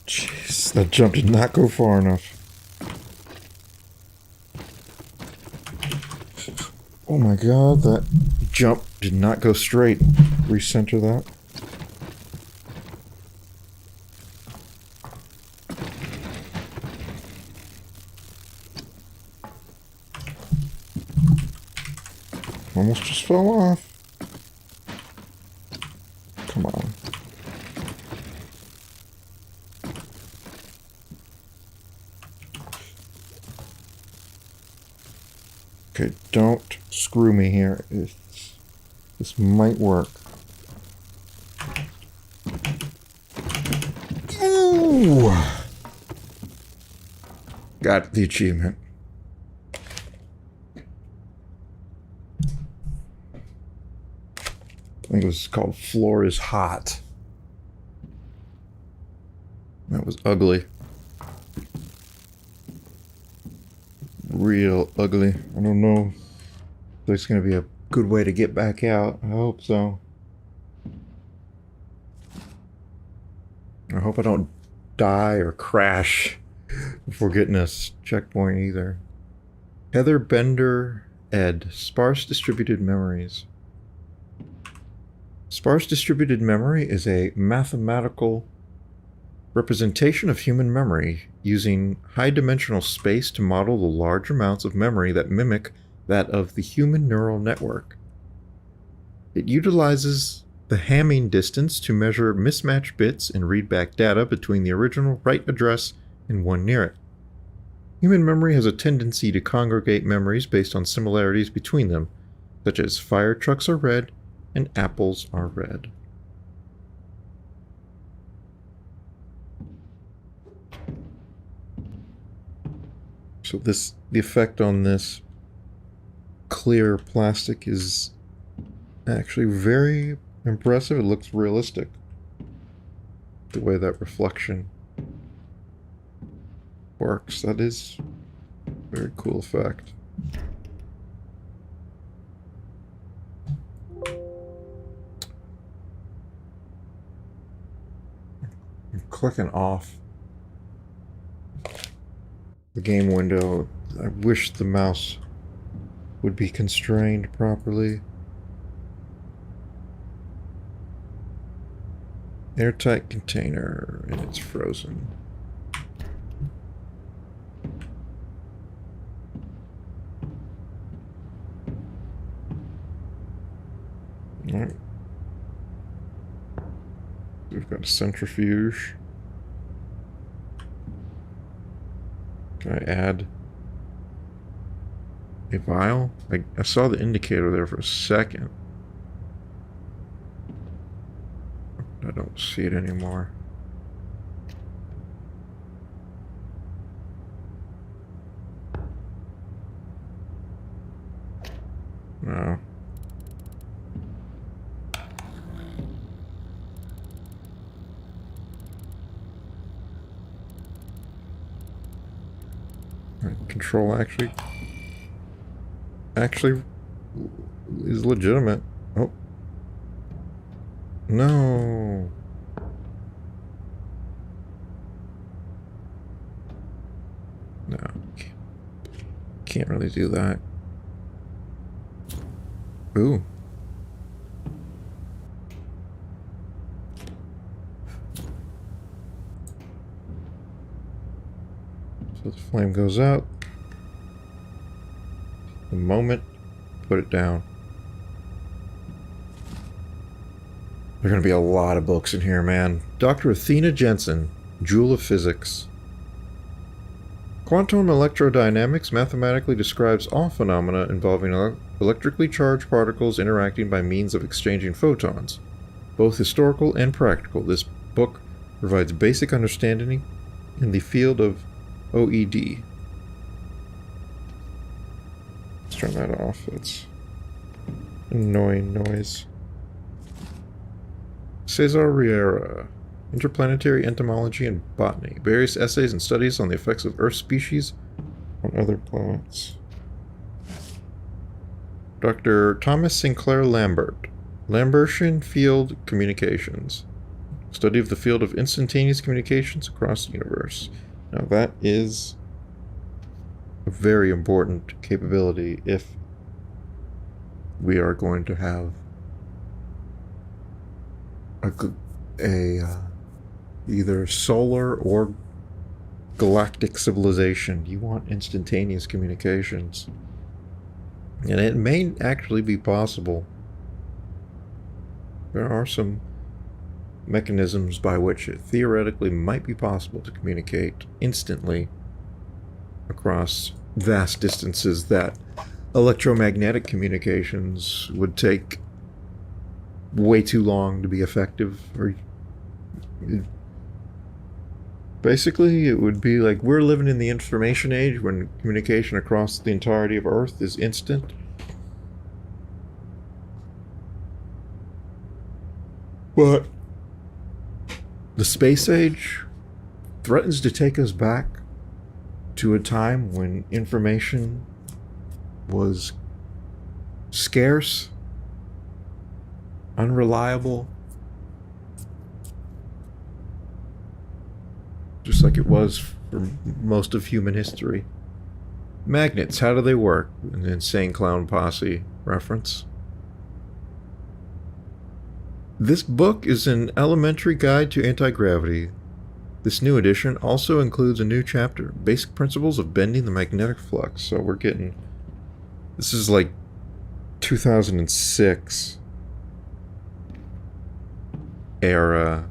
Jeez, that jump did not go far enough. Oh my god, that jump did not go straight. Recenter that. Almost just fell off. Come on. Okay, don't screw me here. This might work. Ooh! Got the achievement. I think it was called Floor is Hot. That was ugly. Real ugly. I don't know if there's going to be a good way to get back out. I hope so. I hope I don't die or crash before getting a checkpoint either. Heather Bender, Ed. Sparse distributed memories. Sparse distributed memory is a mathematical representation of human memory using high-dimensional space to model the large amounts of memory that mimic that of the human neural network. It utilizes the Hamming distance to measure mismatched bits and read back data between the original write address and one near it. Human memory has a tendency to congregate memories based on similarities between them, such as fire trucks are red and apples are red. So the effect on this clear plastic is actually very impressive. It looks realistic. The way that reflection works. That is a very cool effect. I'm clicking off the game window. I wish the mouse would be constrained properly. Airtight container, and it's frozen. Alright. We've got a centrifuge. Can I add a vial? I saw the indicator there for a second. I don't see it anymore. No. Control actually is legitimate. Oh. No. No. Can't really do that. Ooh. So the flame goes out. The moment, put it down. There are going to be a lot of books in here, man. Dr. Athena Jensen, Jewel of Physics. Quantum electrodynamics mathematically describes all phenomena involving electrically charged particles interacting by means of exchanging photons. Both historical and practical, this book provides basic understanding in the field of OED. turn that off. It's annoying noise. Cesar Riera. Interplanetary Entomology and Botany. Various essays and studies on the effects of Earth species on other planets. Dr. Thomas Sinclair Lambert. Lambertian Field Communications. Study of the field of instantaneous communications across the universe. Now that is a very important capability if we are going to have either solar or galactic civilization. You want instantaneous communications. And it may actually be possible. There are some mechanisms by which it theoretically might be possible to communicate instantly across vast distances that electromagnetic communications would take way too long to be effective. Or basically, it would be like we're living in the information age when communication across the entirety of Earth is instant. But the space age threatens to take us back to a time when information was scarce, unreliable, just like it was for most of human history. Magnets, how do they work? An Insane Clown Posse reference. This book is an elementary guide to anti-gravity. This new edition also includes a new chapter, Basic Principles of Bending the Magnetic Flux. So we're getting... This is like 2006 era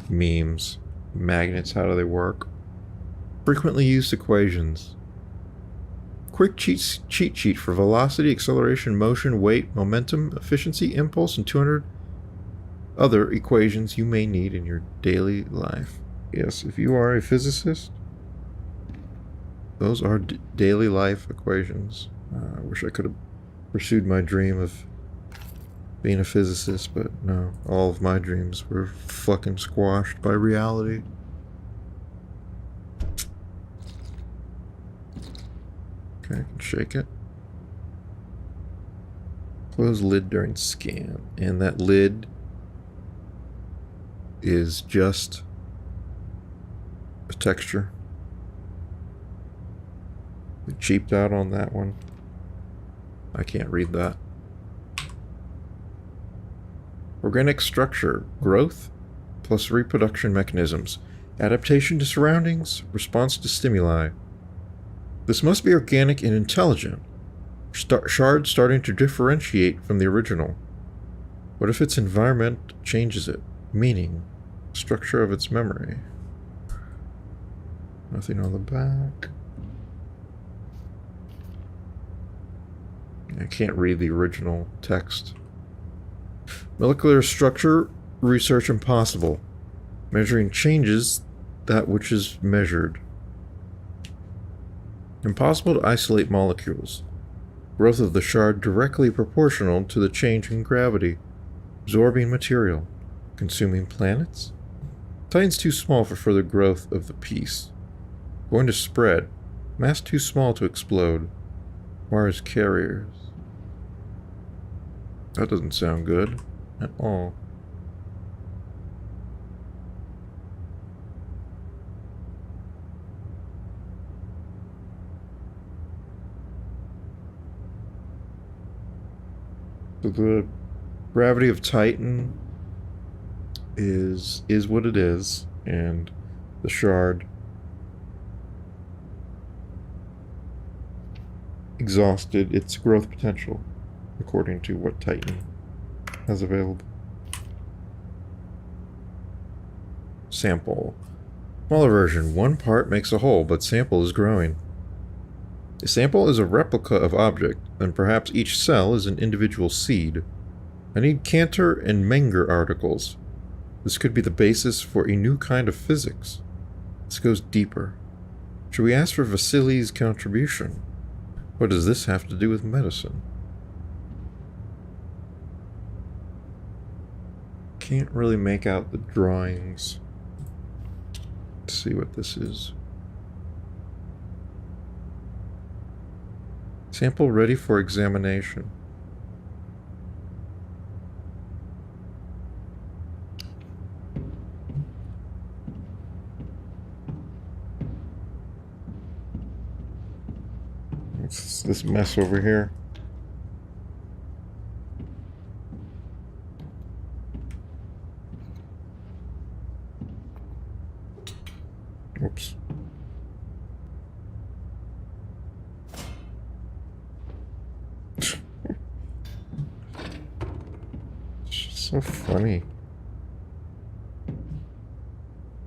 memes. Magnets, how do they work? Frequently used equations. Quick cheat sheet for velocity, acceleration, motion, weight, momentum, efficiency, impulse, and 200 other equations you may need in your daily life. Yes, if you are a physicist, those are daily life equations. I wish I could have pursued my dream of being a physicist, but no, all of my dreams were fucking squashed by reality. Okay, I can shake it. Close lid during scan, and that lid is just a texture. We cheaped out on that one. I can't read that. Organic structure, growth plus reproduction mechanisms, adaptation to surroundings, response to stimuli. This must be organic and intelligent. Shard starting to differentiate from the original. What if its environment changes it? Meaning, structure of its memory. Nothing on the back. I can't read the original text. Molecular structure, research impossible. Measuring changes that which is measured. Impossible to isolate molecules. Growth of the shard directly proportional to the change in gravity. Absorbing material. Consuming planets? Titan's too small for further growth of the piece. Going to spread. Mass too small to explode. Requires carriers. That doesn't sound good at all. So the gravity of Titan is what it is, and the shard exhausted its growth potential according to what Titan has available. Sample. Smaller version. One part makes a whole, but sample is growing. A sample is a replica of object, and perhaps each cell is an individual seed. I need Cantor and Menger articles. This could be the basis for a new kind of physics. This goes deeper. Should we ask for Vasily's contribution? What does this have to do with medicine? Can't really make out the drawings. Let's see what this is. Sample ready for examination. What's this mess over here? Oops. It's just so funny.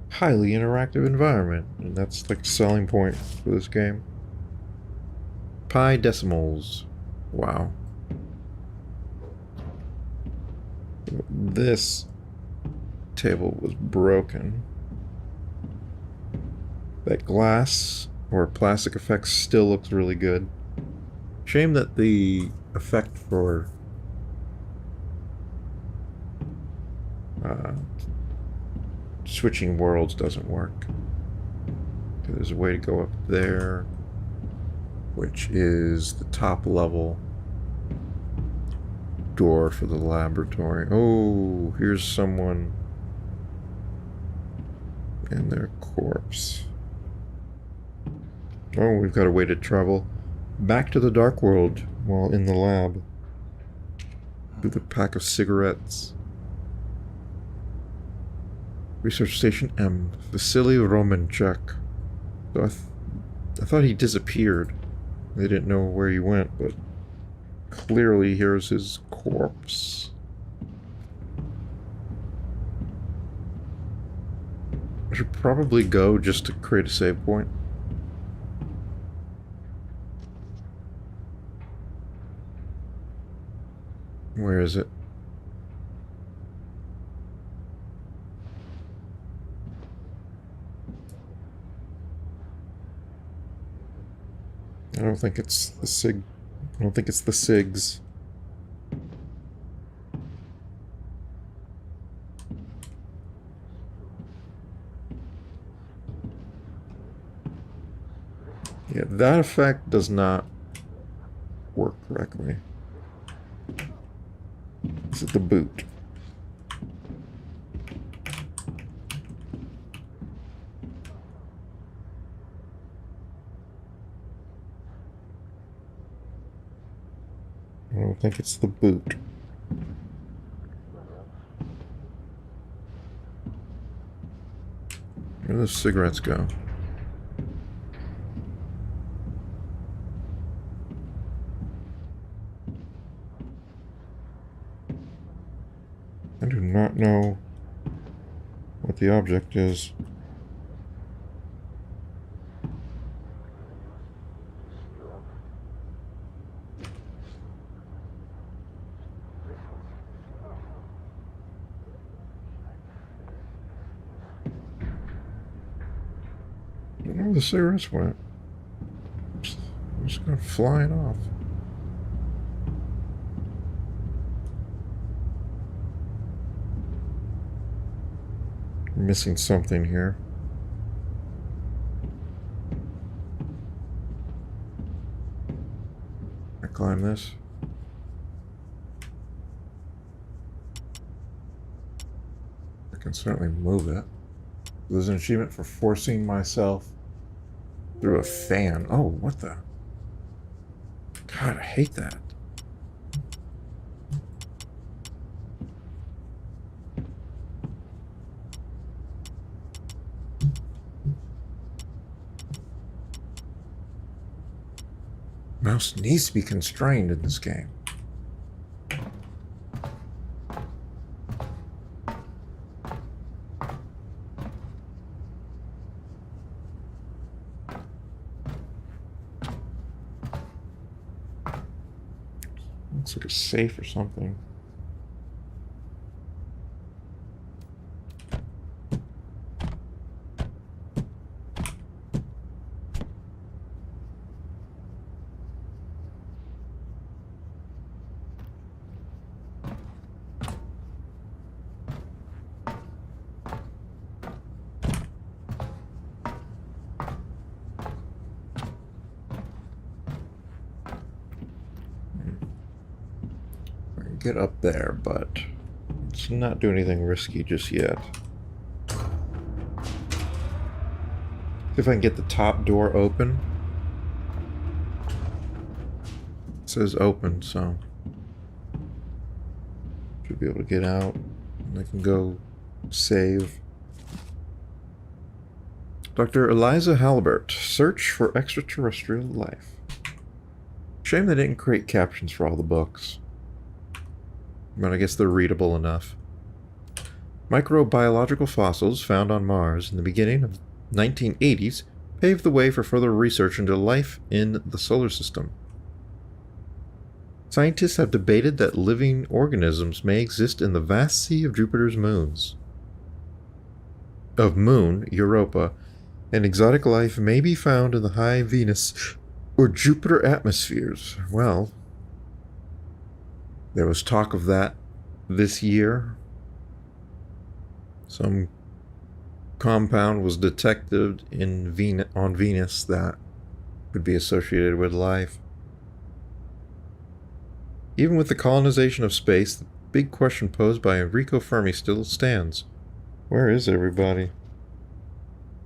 Highly interactive environment, and that's like a selling point for this game. Pi decimals. Wow. This table was broken. That glass or plastic effect still looks really good. Shame that the effect for switching worlds doesn't work. Okay, there's a way to go up there, which is the top level door for the laboratory. Oh, here's someone and their corpse. Oh, we've got a way to travel back to the dark world while in the lab with a pack of cigarettes. Research Station M, Vasily Romanchuk. So I thought he disappeared. They didn't know where he went, but clearly here's his corpse. I should probably go just to create a save point. Where is it? I don't think it's the SIG. I don't think it's the SIGs. Yeah, that effect does not work correctly. Is it the boot? I don't think it's the boot. Where do those cigarettes go? I do not know what the object is. I don't know where the cigarettes went. I'm just gonna fly it off. I'm missing something here. I climb this. I can certainly move it. There's an achievement for forcing myself through a fan. Oh, what the? God, I hate that. Mouse needs to be constrained in this game. Looks like a safe or something. get up there, but let's not do anything risky just yet. See if I can get the top door open. It says open, so should be able to get out. And I can go save. Dr. Eliza Halbert, search for extraterrestrial life. Shame they didn't create captions for all the books. But I guess they're readable enough. Microbiological fossils found on Mars in the beginning of 1980s paved the way for further research into life in the solar system. Scientists have debated that living organisms may exist in the vast sea of Jupiter's moons. Of Moon, Europa, and exotic life may be found in the high Venus or Jupiter atmospheres. Well, there was talk of that this year. Some compound was detected on Venus that could be associated with life. Even with the colonization of space, the big question posed by Enrico Fermi still stands. Where is everybody?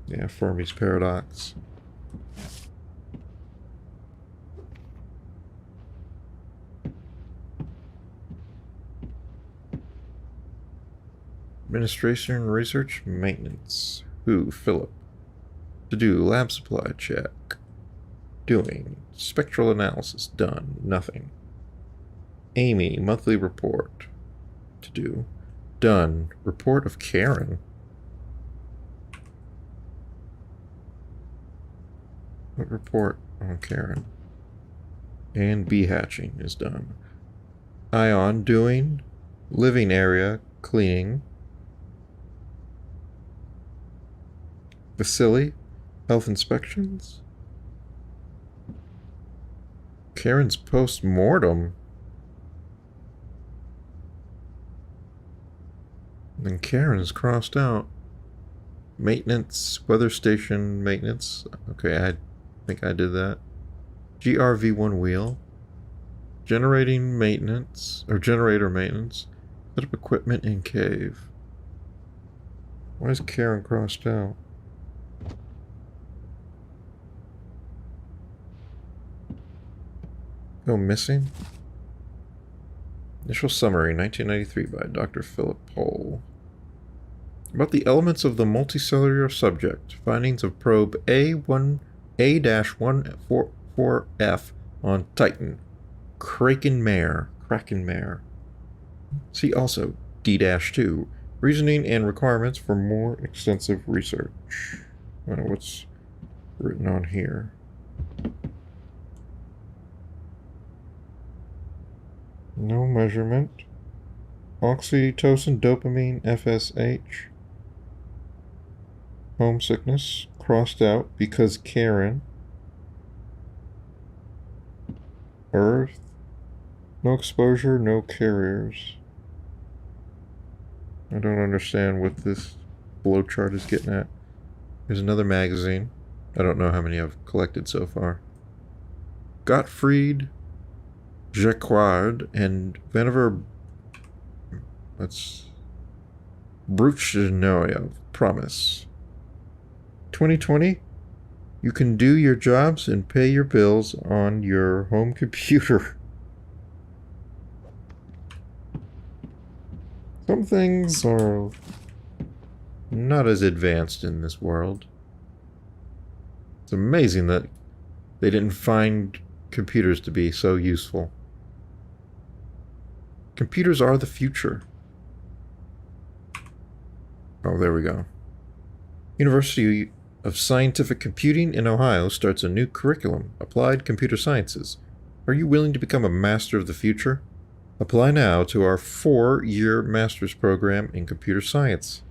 Yeah, Fermi's paradox. Administration, research, maintenance. Who? Philip. To do, lab supply check. Doing, spectral analysis, done, nothing. Amy, monthly report. To do, done, report of Karen. What report on Karen? And bee hatching is done. Ion, doing, living area, cleaning. Vasily, health inspections. Karen's post-mortem. And Karen's crossed out. Maintenance, weather station maintenance. Okay, I think I did that. GRV1 wheel. Generating maintenance, or generator maintenance. Set up equipment in cave. Why is Karen crossed out? Go missing? Initial summary, 1993 by Dr. Philip Pohl. About the elements of the multicellular subject. Findings of probe A-144F on Titan. Kraken Mare. See also D-2. Reasoning and requirements for more extensive research. I don't know what's written on here. No measurement. Oxytocin, dopamine, FSH. Homesickness. Crossed out because Karen. Earth. No exposure, no carriers. I don't understand what this flowchart is getting at. Here's another magazine. I don't know how many I've collected so far. Gottfried Jacquard and Vannevar. That's Bruchnoy. Promise. 2020. You can do your jobs and pay your bills on your home computer. Some things are not as advanced in this world. It's amazing that they didn't find computers to be so useful. Computers are the future. Oh, there we go. University of Scientific Computing in Ohio starts a new curriculum, Applied Computer Sciences. Are you willing to become a master of the future? Apply now to our 4-year master's program in computer science.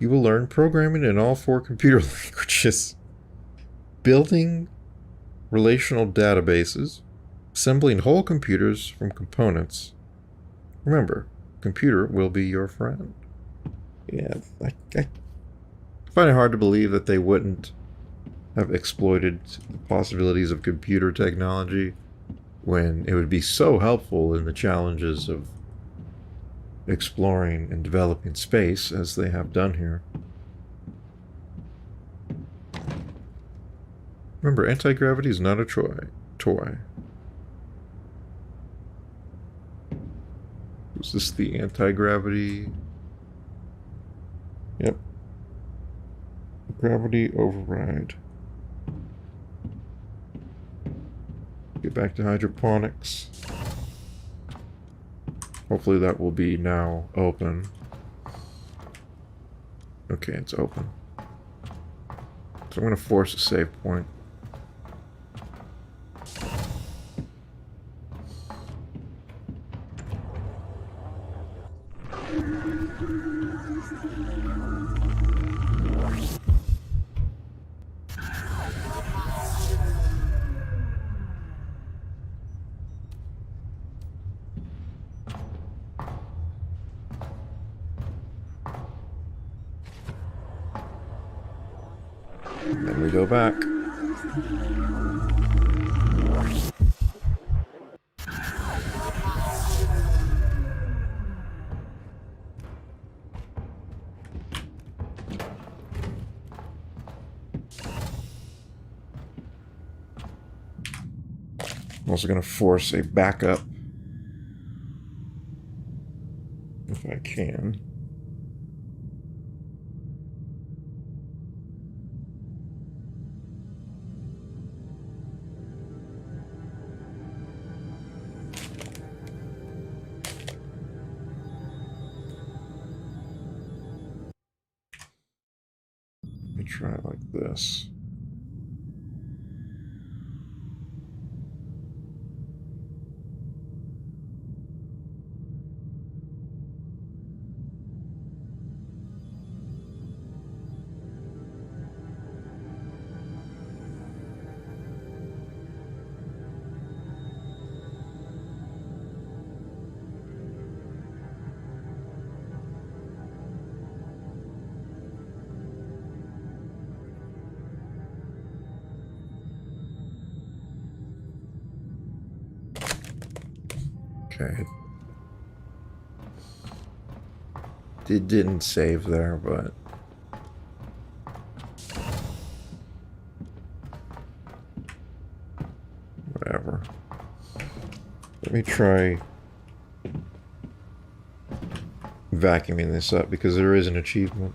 You will learn programming in all 4 computer languages, building relational databases, assembling whole computers from components. Remember, computer will be your friend. Yeah, I find it hard to believe that they wouldn't have exploited the possibilities of computer technology when it would be so helpful in the challenges of exploring and developing space as they have done here. Remember, anti-gravity is not a toy. Was this the anti-gravity? Yep. Gravity override. Get back to hydroponics. Hopefully that will be now open. Okay, it's open. So I'm going to force a save point. And then we go back. I'm also going to force a backup if I can. Let me try it like this. Okay. It didn't save there, but whatever. Let me try vacuuming this up because there is an achievement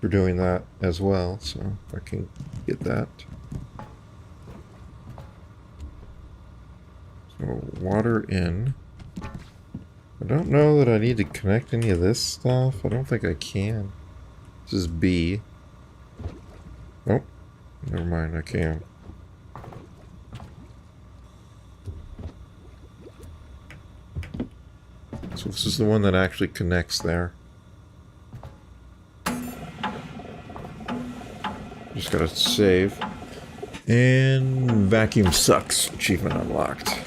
for doing that as well, so if I can get that. So water in. I don't know that I need to connect any of this stuff. I don't think I can. This is B. Oh, never mind, I can. So this is the one that actually connects there. Just gotta save. And vacuum sucks. Achievement unlocked.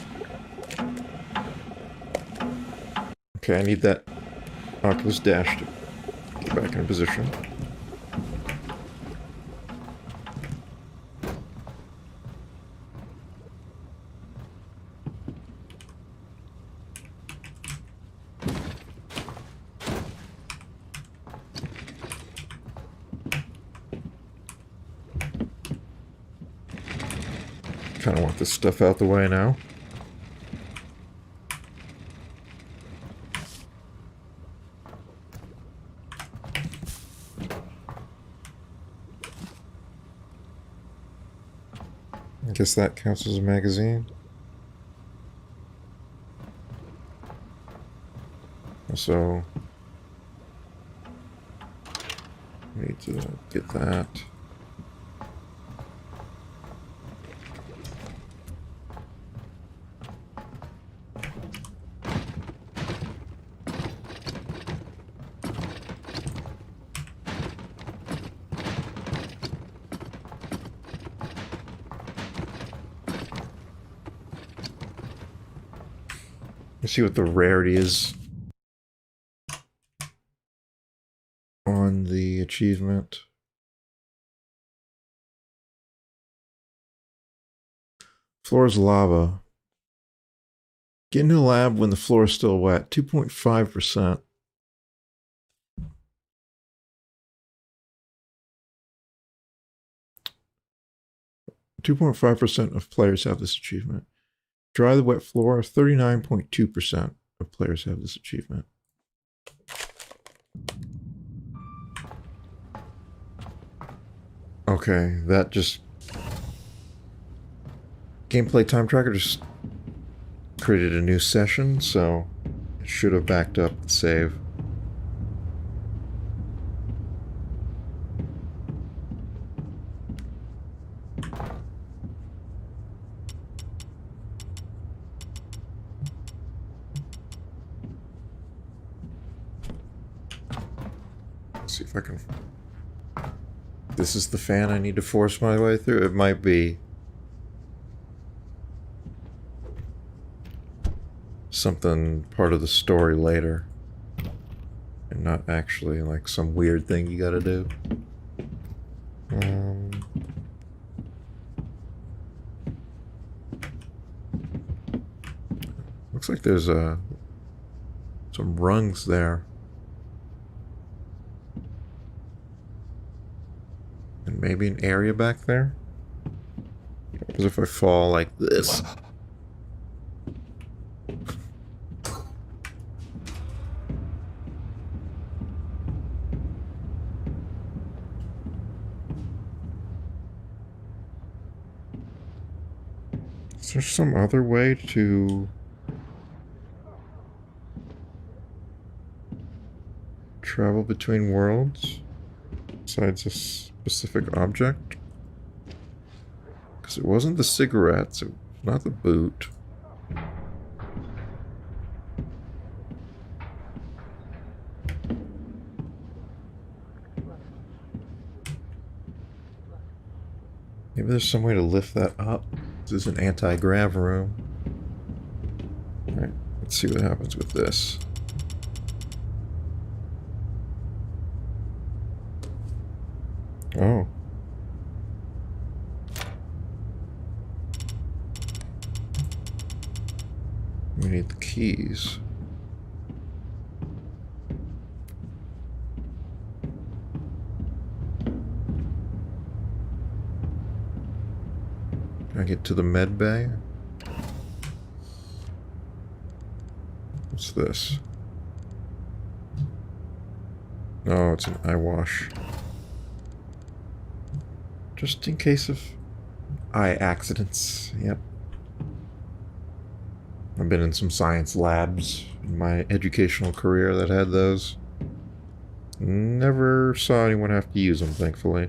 Okay, I need that Oculus Dash to get back in position. Kind of want this stuff out the way now. I guess that counts as a magazine. So, I need to get that. Let's see what the rarity is on the achievement. Floor is lava. Get into the lab when the floor is still wet. 2.5%. of players have this achievement. Dry the wet floor. 39.2% of players have this achievement. Okay, that just... Gameplay time tracker just created a new session, so it should have backed up the save. Let's see if I can... This is the fan I need to force my way through? It might be something part of the story later, and not actually like some weird thing you gotta do. Looks like there's some rungs there. And maybe an area back there? Because if I fall like this... Is there some other way to travel between worlds besides a specific object? Because it wasn't the cigarettes, it was not the boot. Maybe there's some way to lift that up. This is an anti-grav room. Alright, let's see what happens with this. Oh. We need the keys. Can I get to the med bay? What's this? Oh, it's an eye wash. Just in case of eye accidents. Yep. I've been in some science labs in my educational career that had those. Never saw anyone have to use them, thankfully.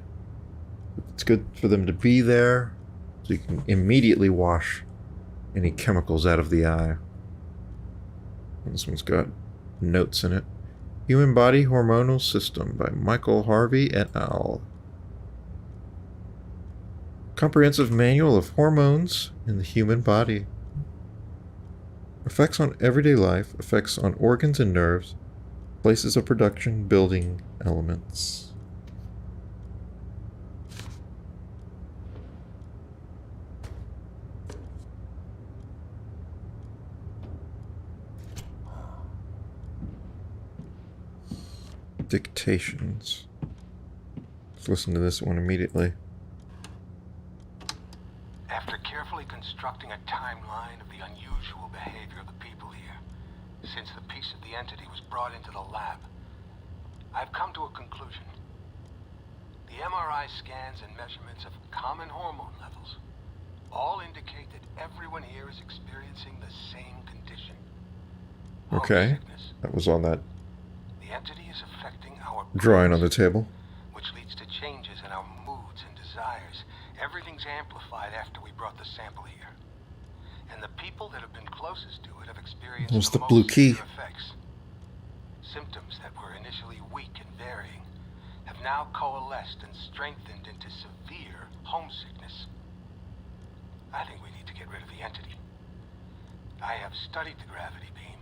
It's good for them to be there, so you can immediately wash any chemicals out of the eye. This one's got notes in it. Human Body Hormonal System by Michael Harvey et al. Comprehensive Manual of Hormones in the Human Body. Effects on everyday life, effects on organs and nerves, places of production, building elements. Dictations. Let's listen to this one immediately. After carefully constructing a timeline of the unusual behavior of the people here, since the piece of the entity was brought into the lab, I've come to a conclusion. The MRI scans and measurements of common hormone levels all indicate that everyone here is experiencing the same condition. Okay, Homesickness. that was on that The entity is affecting our drawing on the brains, table. which leads to changes in our moods and desires. Everything's amplified after we brought the sample here. And the people that have been closest to it have experienced There's the the blue most key. severe effects. Symptoms that were initially weak and varying have now coalesced and strengthened into severe homesickness. I think we need to get rid of the entity. I have studied the gravity beam,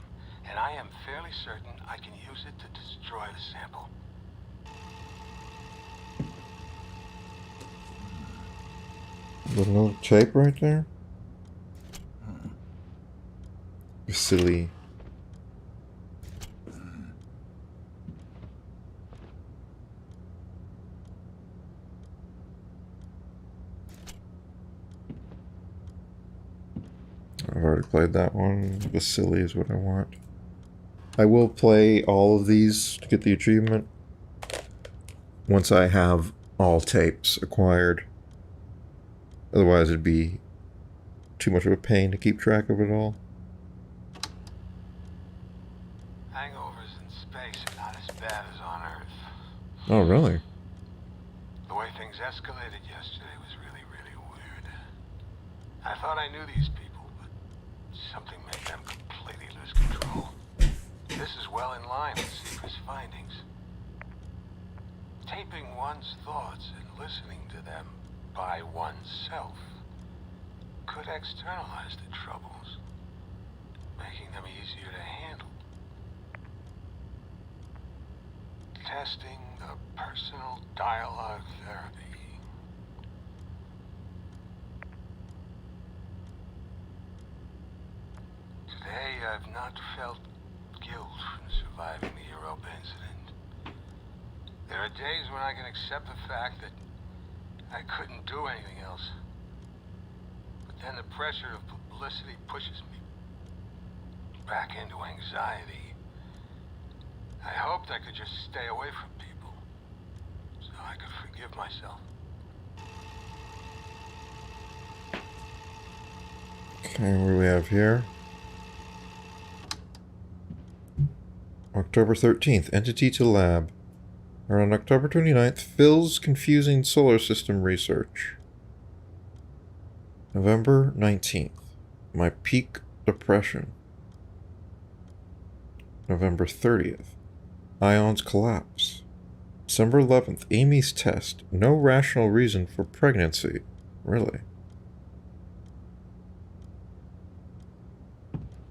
and I am fairly certain I can use it to destroy the sample. Got another tape right there. Vasily. I've already played that one. Vasily is what I want. I will play all of these to get the achievement once I have all tapes acquired. Otherwise it'd be too much of a pain to keep track of it all. Hangovers in space are not as bad as on Earth. Oh, really? The way things escalated yesterday was really, really weird. I thought I knew these people, but something made them completely lose control. This is well in line with Seeker's findings. Taping one's thoughts and listening to them by oneself could externalize the troubles, making them easier to handle. Testing the personal dialogue therapy. Today I've not felt guilt from surviving the Europa incident. There are days when I can accept the fact that I couldn't do anything else. But then the pressure of publicity pushes me back into anxiety. I hoped I could just stay away from people, so I could forgive myself. Okay, what do we have here? October 13th, entity to lab. Around October 29th, Phil's confusing solar system research. November 19th, my peak depression. November 30th, Ion's collapse. December 11th, Amy's test. No rational reason for pregnancy. Really?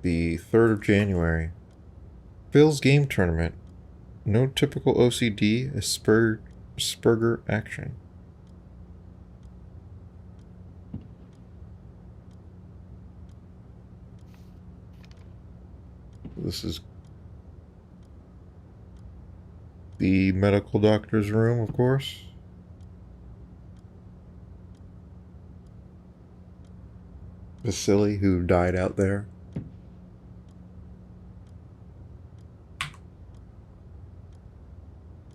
The 3rd of January, Phil's game tournament. No typical OCD, Asperger action. This is the medical doctor's room, of course. Vasily, who died out there.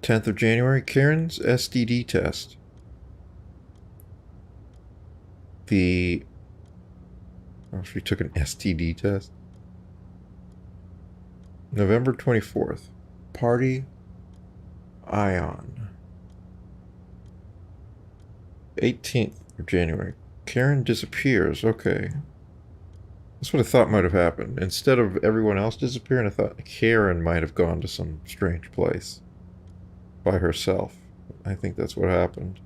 Tenth of January, Karen's STD test. She took an STD test. November 24th, party Ion. 18th of January, Karen disappears. Okay. That's what I thought might have happened. Instead of everyone else disappearing, I thought Karen might have gone to some strange place by herself. I think that's what happened.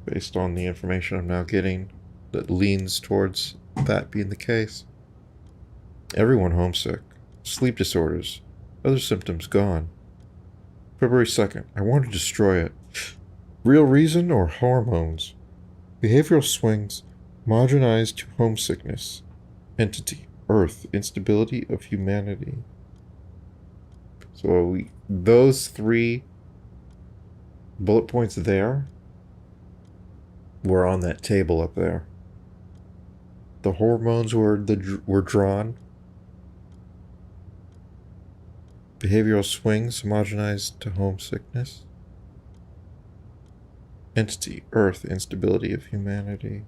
Based on the information I'm now getting that leans towards that being the case. Everyone homesick. Sleep disorders. Other symptoms gone. February 2nd. I want to destroy it. Real reason or hormones? Behavioral swings. Homogenized to homesickness. Entity. Earth. Instability of humanity. So those 3 bullet points there were on that table up there. The hormones were drawn. Behavioral swings homogenized to homesickness. Entity, Earth, instability of humanity.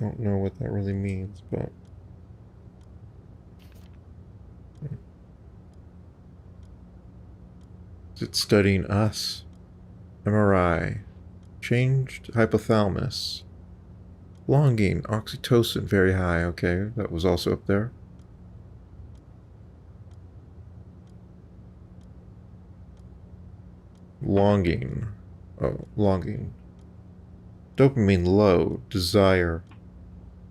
Don't know what that really means, but is it studying us? MRI. Changed hypothalamus. Longing, oxytocin, very high. Okay, that was also up there. Longing. Oh, longing. Dopamine low. Desire.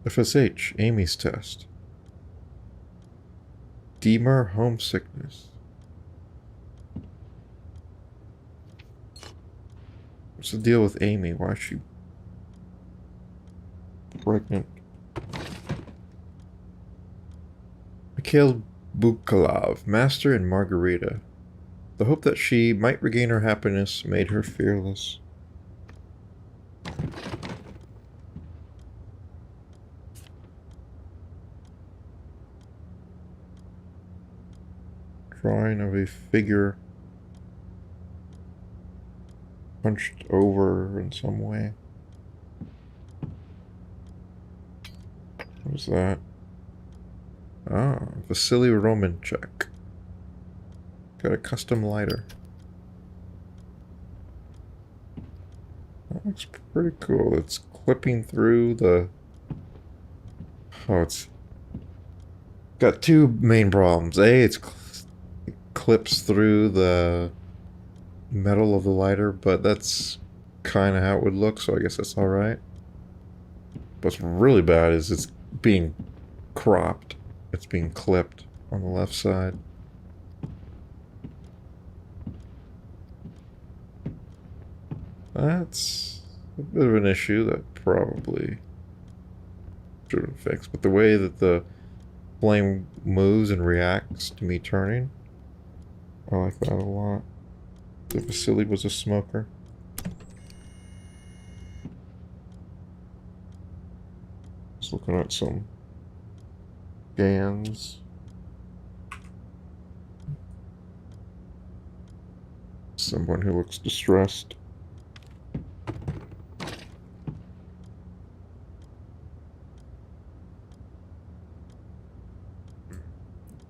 FSH, Amy's test. Demer, homesickness. What's the deal with Amy? Why is she pregnant? Mikhail Bukalov, Master and Margarita. The hope that she might regain her happiness made her fearless. Drawing of a figure punched over in some way. What was that? Ah, Vasily Romanchuk. Got a custom lighter. That looks pretty cool. It's clipping through the... Oh, it's got two main problems. A, it clips through the metal of the lighter, but that's kind of how it would look, so I guess that's alright. What's really bad is it's being cropped. It's being clipped on the left side. That's a bit of an issue that probably should have been fixed. But the way that the flame moves and reacts to me turning, I like that a lot. The Vasily was a smoker. Just looking at some scans. Someone who looks distressed.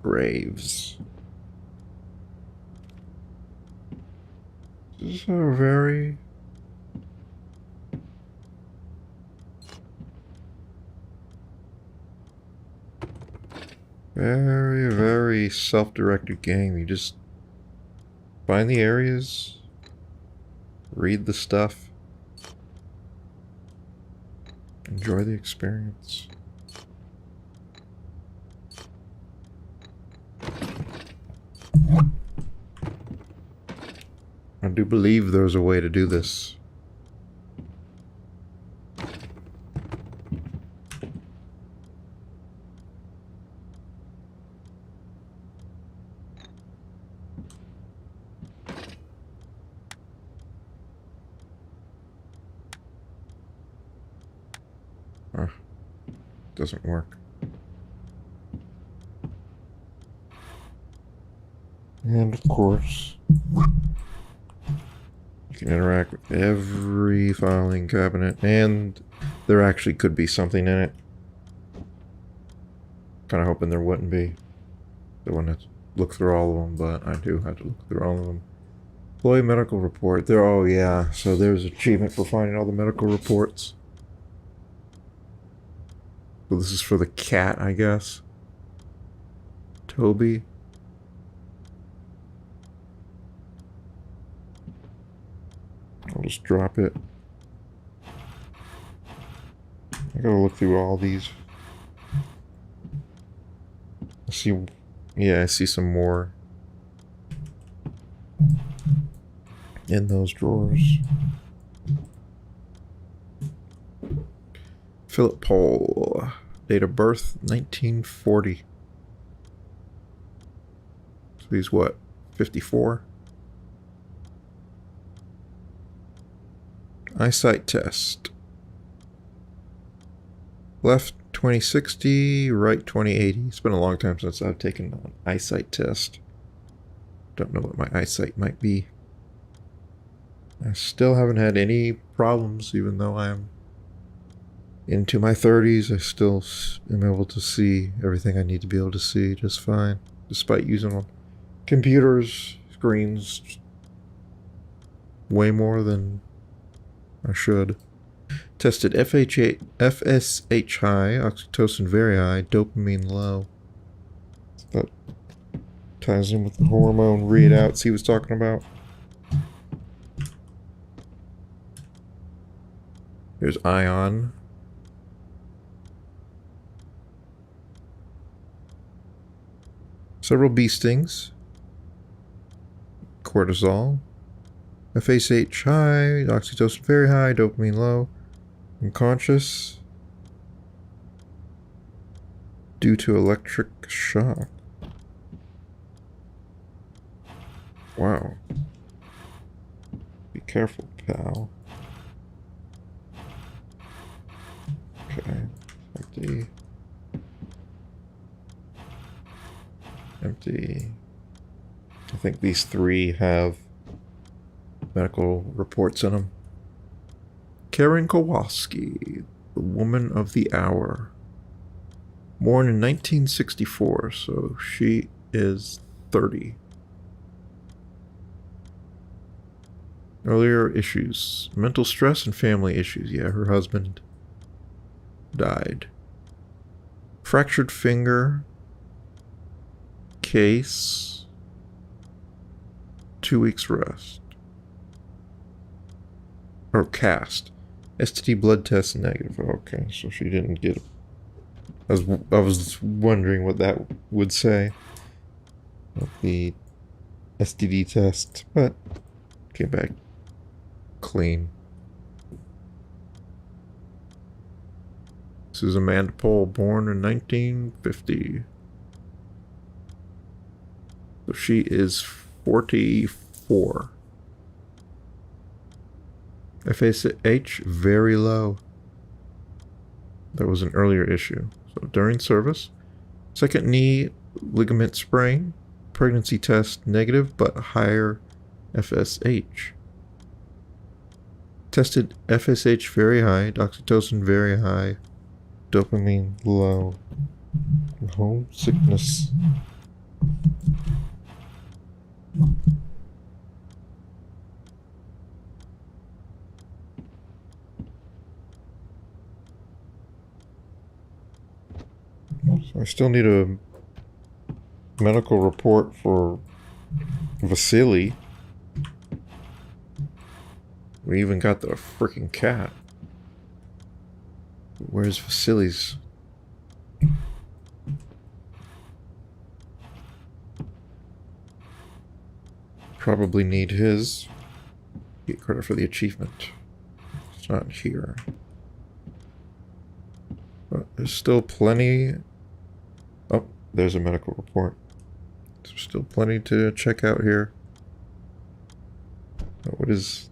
Graves. This is a very very self-directed game. You just find the areas, read the stuff, enjoy the experience. I do believe there's a way to do this. Doesn't work. And of course, you can interact with every filing cabinet, and there actually could be something in it. Kind of hoping there wouldn't be. The one to look through all of them, but I do have to look through all of them. Employee medical report. There. Oh yeah. So there's an achievement for finding all the medical reports. So this is for the cat, I guess. Toby. I'll just drop it. I gotta look through all these. I see, yeah, I see some more in those drawers. Philip Paul, date of birth 1940. So he's what, 54? Eyesight test. Left 2060, right 2080. It's been a long time since I've taken an eyesight test. Don't know what my eyesight might be. I still haven't had any problems, even though I'm into my 30s. I still am able to see everything I need to be able to see just fine, despite using computers, screens way more than I should. Tested FSH high, oxytocin very high, dopamine low. That ties in with the hormone readouts he was talking about. Here's ion. Several bee stings. Cortisol. FSH high, oxytocin very high, dopamine low. Unconscious. due to electric shock. Wow. Be careful, pal. Okay. Empty. Empty. I think these three have medical reports in them. Karen Kowalski, the woman of the hour. Born in 1964, so she is 30. Earlier issues. Mental stress and family issues. Yeah, her husband died. Fractured finger. Case. 2 weeks rest. Or cast. STD blood test negative. Okay, so she didn't get it. I was wondering what that would say. The STD test, but came back clean. This is Amanda Pohl, born in 1950. So she is 44. FSH, very low. That was an earlier issue. So during service, second knee ligament sprain, pregnancy test negative, but higher FSH. Tested FSH very high, oxytocin very high, dopamine low. Homesickness. So I still need a medical report for Vasily. We even got the freaking cat. Where's Vasily's? Probably need his. Get credit for the achievement. It's not here. But there's still plenty. Oh, there's a medical report. There's still plenty to check out here. What is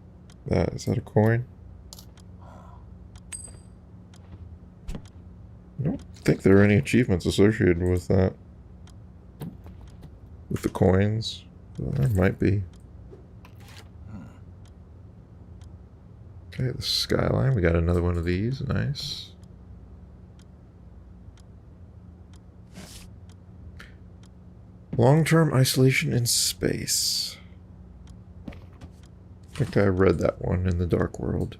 that? Is that a coin? I don't think there are any achievements associated with that. With the coins. Well, there might be. Okay, the skyline. We got another one of these. Nice. Long-term isolation in space. I think I read that one in the Dark World.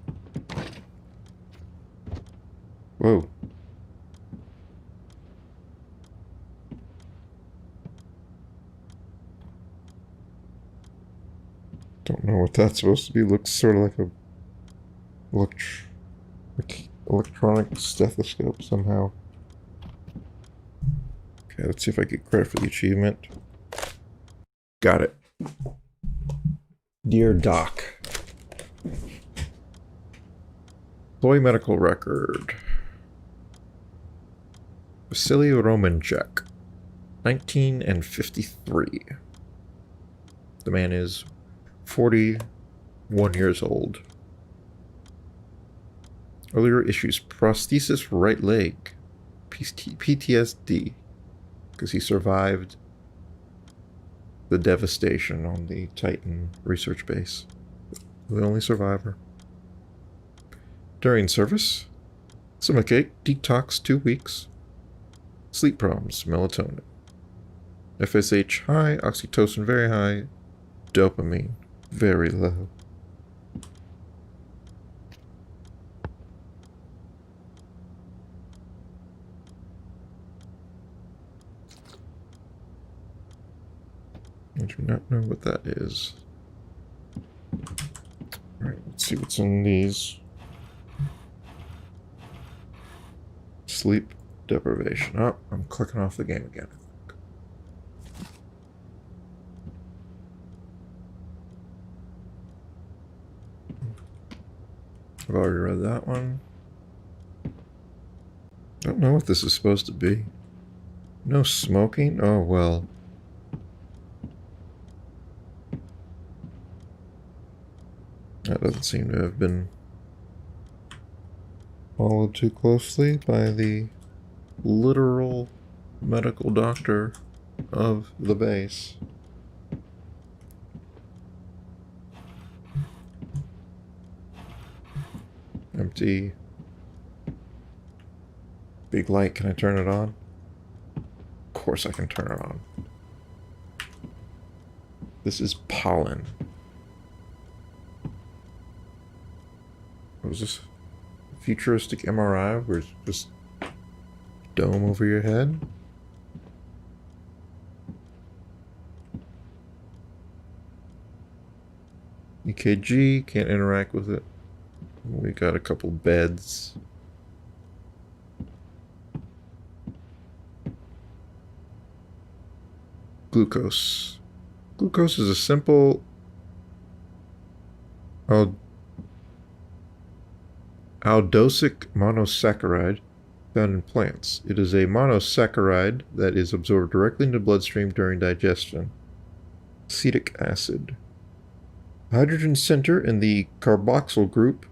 Whoa. Don't know what that's supposed to be. Looks sort of like a electronic stethoscope somehow. Okay, let's see if I get credit for the achievement. Got it. Dear Doc. Employee medical record. Vasily Romanchuk. 19 and 53. The man is 41 years old. Earlier issues. Prosthesis right leg. PTSD. Because he survived the devastation on the Titan research base. The only survivor. During service, stomachache, detox 2 weeks, sleep problems, melatonin, FSH high, oxytocin very high, dopamine very low. I do not know what that is. Alright, let's see what's in these. Sleep deprivation. Oh, I'm clicking off the game again. I've already read that one. Don't know what this is supposed to be. No smoking? Oh, well. That doesn't seem to have been followed too closely by the literal medical doctor of the base. Empty. Big light, can I turn it on? Of course I can turn it on. This is pollen. What was this? Futuristic MRI where it's just dome over your head? EKG, can't interact with it. We got a couple beds. Glucose. Glucose is a simple aldosic monosaccharide found in plants. It is a monosaccharide that is absorbed directly into the bloodstream during digestion. Acetic acid. Hydrogen center in the carboxyl group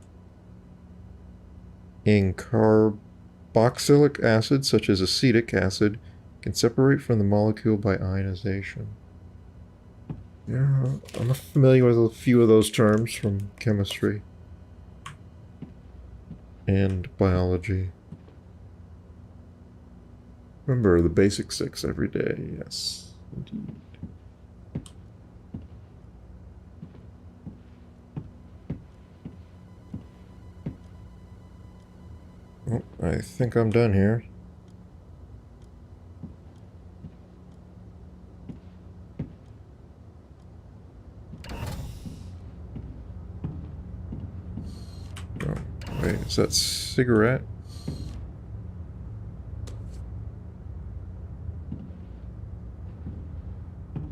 in carboxylic acid, such as acetic acid, can separate from the molecule by ionization. Yeah, I'm familiar with a few of those terms from chemistry and biology. Remember the basic 6 every day. Yes, indeed. Well, I think I'm done here. Oh, wait, is that cigarette?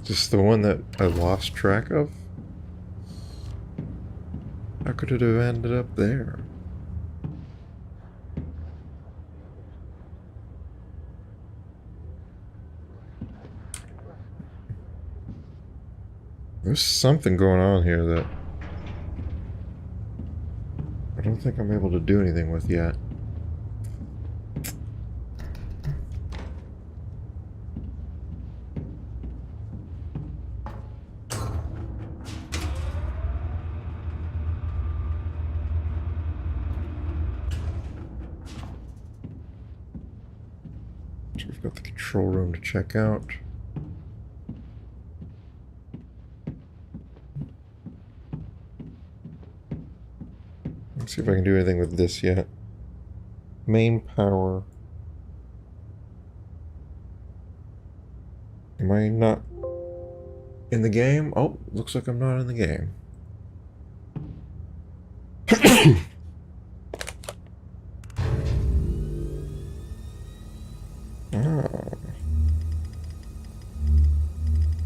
Is this the one that I lost track of? How could it have ended up there? There's something going on here that I don't think I'm able to do anything with yet. So we've got the control room to check out. Let's see if I can do anything with this yet. Main power. Am I not in the game? Oh, looks like I'm not in the game. Ah.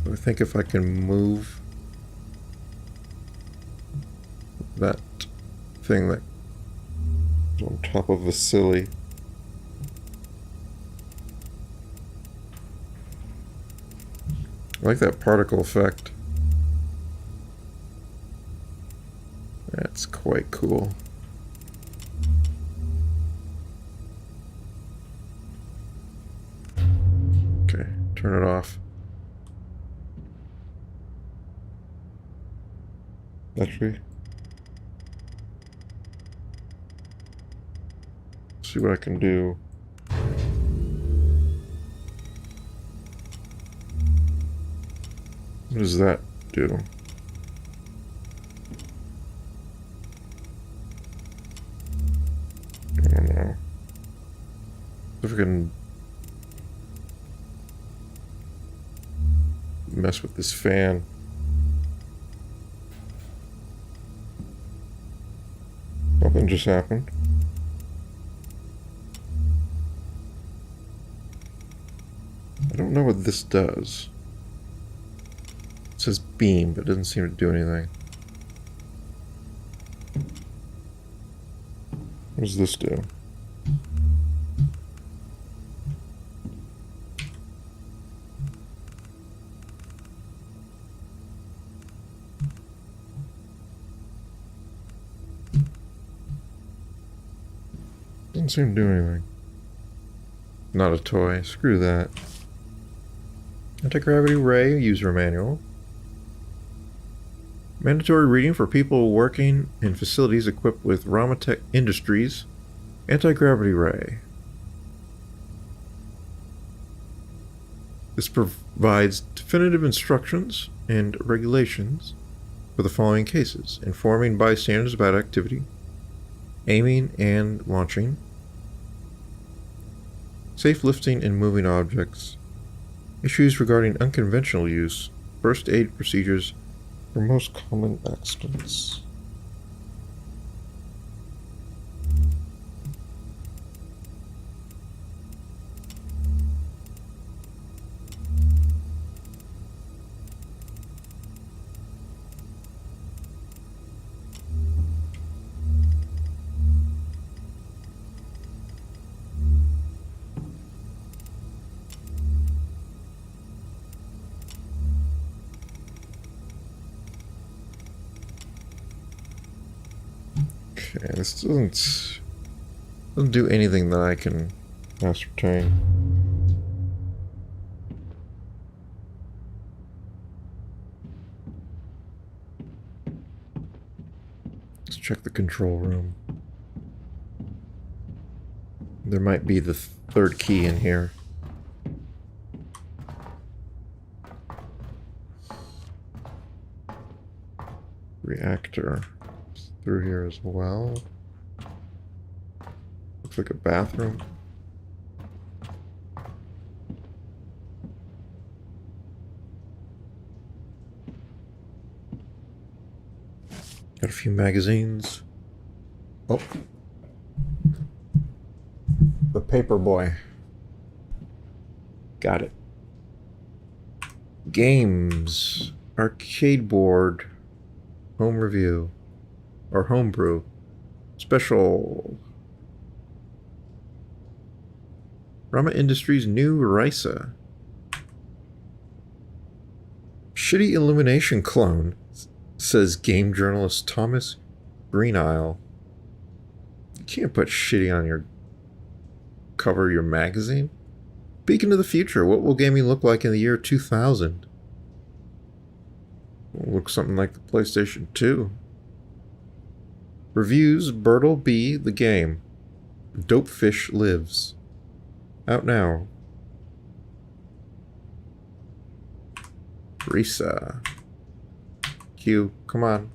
I think if I can move that thing that is on top of Vasily. I like that particle effect. That's quite cool. Okay, turn it off. Actually, see what I can do. What does that do? I don't know. If we can mess with this fan. Something just happened. I don't know what this does. It says beam, but it doesn't seem to do anything. What does this do? Doesn't seem to do anything. Not a toy. Screw that. Anti-gravity ray user manual. Mandatory reading for people working in facilities equipped with Ramatech Industries. Anti-gravity ray. This provides definitive instructions and regulations for the following cases: informing bystanders about activity, aiming and launching, safe lifting and moving objects, issues regarding unconventional use, first aid procedures for most common accidents. Okay, this doesn't do anything that I can ascertain. Let's check the control room. There might be the third key in here. Reactor. Through here as well. Looks like a bathroom. Got a few magazines. Oh. The paper boy. Got it. Games. Arcade board. Home review. Or homebrew. Special. Rama Industries new Risa. Shitty illumination clone, says game journalist Thomas Greenisle. You can't put shitty on your cover of your magazine. Speaking of the future, what will gaming look like in the year 2000? Will look something like the PlayStation 2. Reviews Bertle B. the game. Dopefish Lives. Out now. Risa. Q. Come on.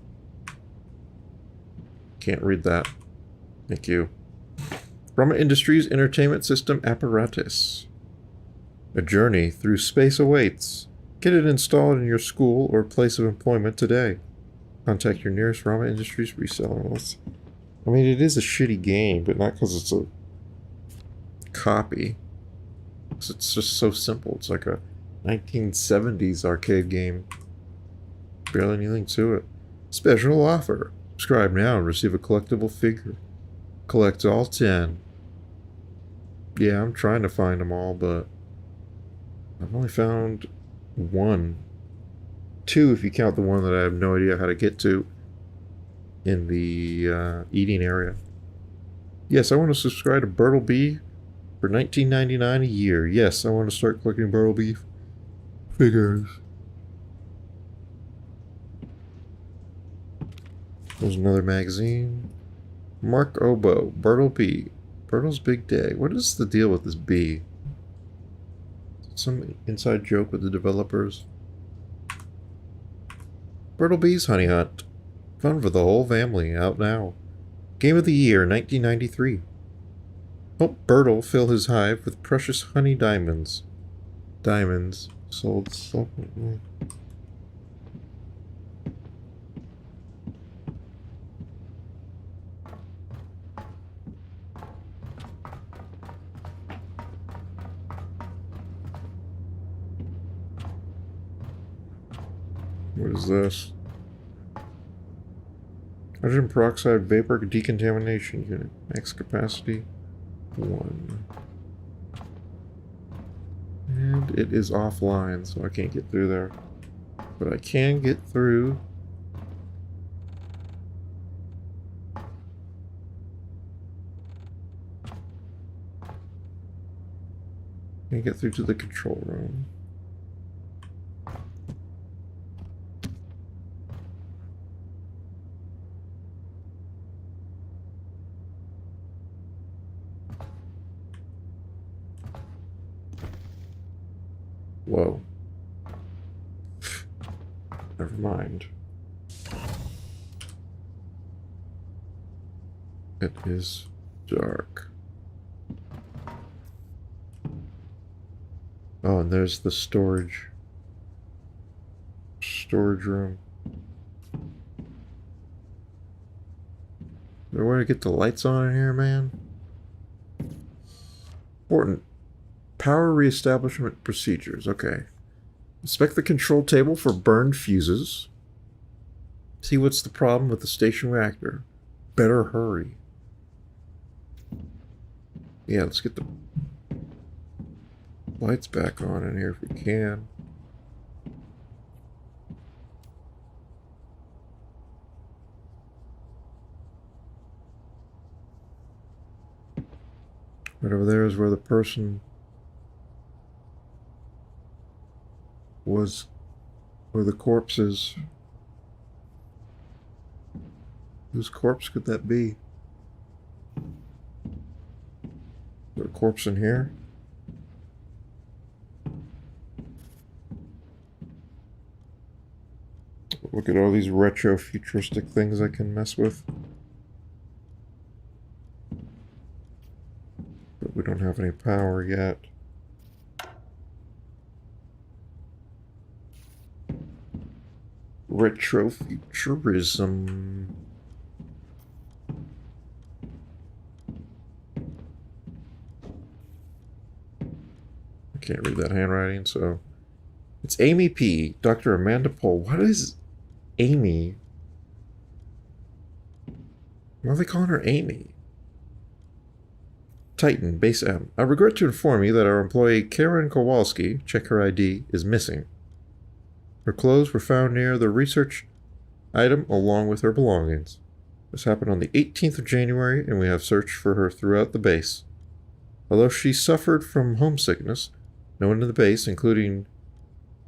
Can't read that. Thank you. Rama Industries Entertainment System Apparatus. A journey through space awaits. Get it installed in your school or place of employment today. Contact your nearest Rama Industries reseller. I mean, it is a shitty game, but not because it's a copy. It's just so simple. It's like a 1970s arcade game. Barely anything to it. Special offer. Subscribe now and receive a collectible figure. Collect all 10. Yeah, I'm trying to find them all, but I've only found one. 2 if you count the one that I have no idea how to get to in the eating area. Yes, I want to subscribe to Bertle B for $19.99 a year. Yes, I want to start collecting Bertle B figures. There's another magazine. Mark Oboe, Bertle B. Bertle's Big Day. What is the deal with this B? Some inside joke with the developers? Bertle B's Honey Hunt. Fun for the whole family. Out now. Game of the Year, 1993. Help Bertle fill his hive with precious honey diamonds. Diamonds sold separately. What is this? Hydrogen peroxide vapor decontamination unit. Max capacity 1. And it is offline, so I can't get through there. But I can get through. Can you get through to the control room? Whoa. Never mind. It is dark. Oh, and there's the storage room. Is there a way to get the lights on in here, man? Important. Power reestablishment procedures. Okay. Inspect the control table for burned fuses. See what's the problem with the station reactor. Better hurry. Yeah, let's get the lights back on in here if we can. Right over there is where the person was, where the corpse is. Whose corpse could that be? Is there a corpse in here? Look at all these retro futuristic things I can mess with. But we don't have any power yet. Retro futurism. I can't read that handwriting, so it's Amy P. Dr. Amanda Pohl. What is Amy? Why are they calling her Amy? Titan, Base M. I regret to inform you that our employee Karen Kowalski, check her ID, is missing. Her clothes were found near the research item along with her belongings. This happened on the 18th of January, and we have searched for her throughout the base. Although she suffered from homesickness, no one in the base, including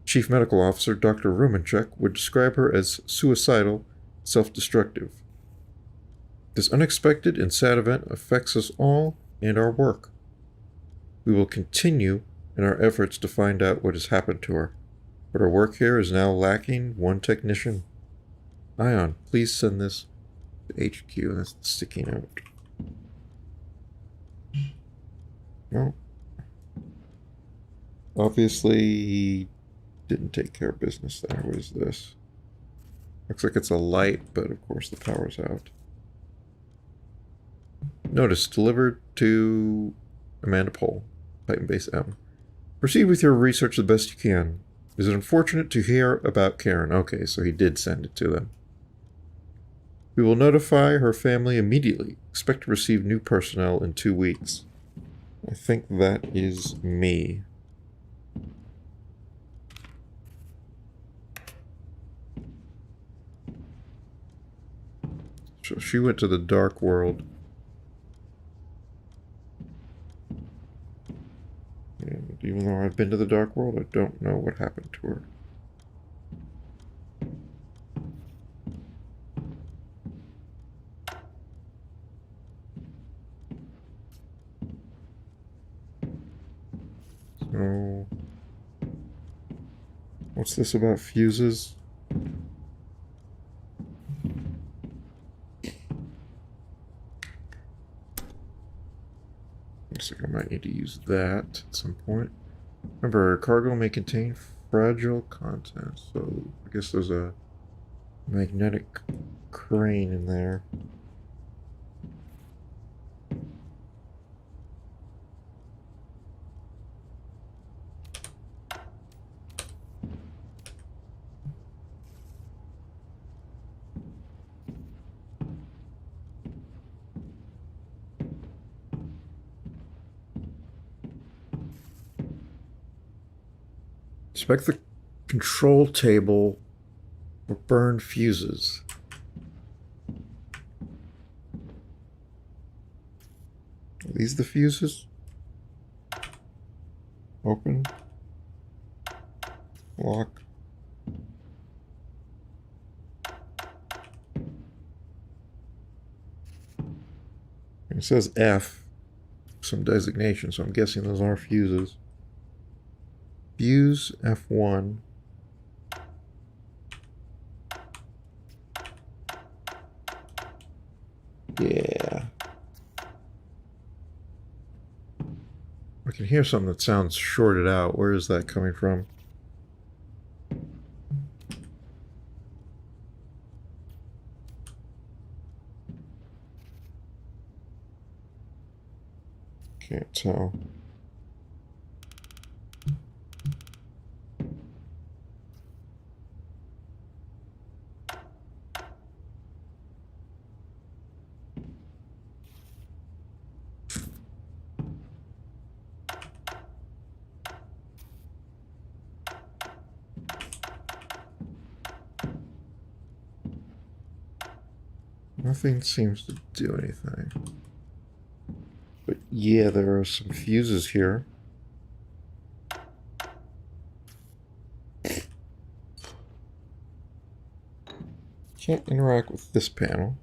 Chief Medical Officer Dr. Rumenchuk, would describe her as suicidal, self-destructive. This unexpected and sad event affects us all and our work. We will continue in our efforts to find out what has happened to her, but our work here is now lacking one technician. Ion, please send this to HQ. That's the sticky note. Well, obviously he didn't take care of business there. What is this? Looks like it's a light, but of course the power's out. Notice delivered to Amanda Pohl, Titan Base M. Proceed with your research the best you can. Is it unfortunate to hear about Karen? Okay, so he did send it to them. We will notify her family immediately. Expect to receive new personnel in 2 weeks. I think that is me. So she went to the dark world. And even though I've been to the dark world, I don't know what happened to her. So, what's this about fuses? Looks like I might need to use that at some point. Remember, cargo may contain fragile content, so I guess there's a magnetic crane in there. Inspect the control table for burned fuses. Are these the fuses? Open. Lock. It says F, some designation, so I'm guessing those are fuses. Fuse F1. Yeah. I can hear something that sounds shorted out. Where is that coming from? Can't tell. Nothing seems to do anything. But yeah, there are some fuses here. Can't interact with this panel.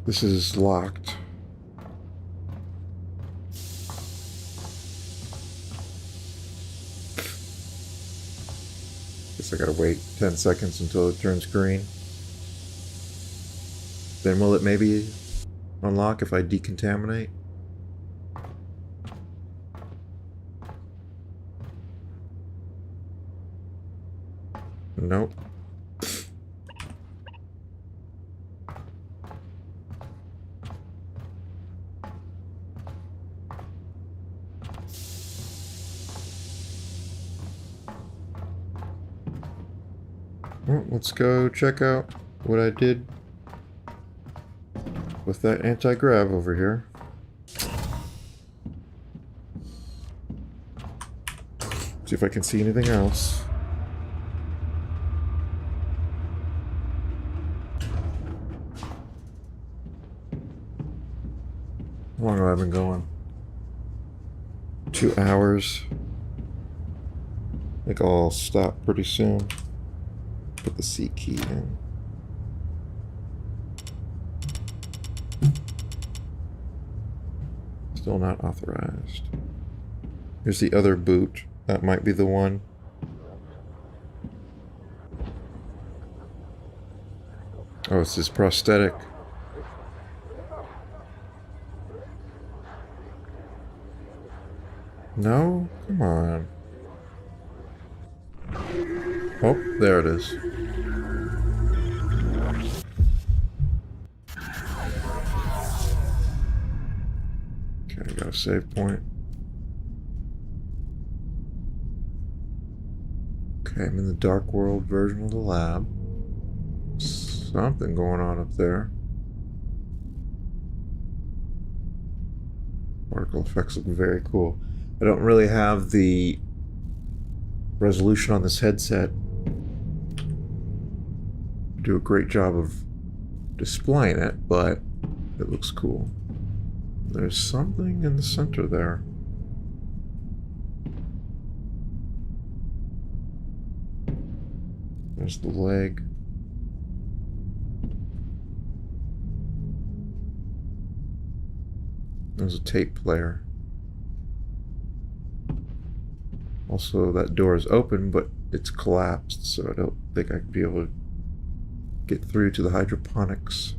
This is locked. Guess I gotta wait 10 seconds until it turns green. Then will it maybe unlock if I decontaminate? Nope. Well, let's go check out what I did with that anti-grav over here. See if I can see anything else. How long have I been going? 2 hours. I think I'll stop pretty soon. Put the C key in. Still not authorized. Here's the other boot. That might be the one. Oh, it's this prosthetic. No? Come on. Oh, there it is. Okay, I got a save point. Okay, I'm in the Dark World version of the lab. Something going on up there. Particle effects look very cool. I don't really have the resolution on this headset. Do a great job of displaying it, but it looks cool. There's something in the center there. There's the leg. There's a tape player. Also, that door is open, but it's collapsed, so I don't think I could be able to get through to the hydroponics.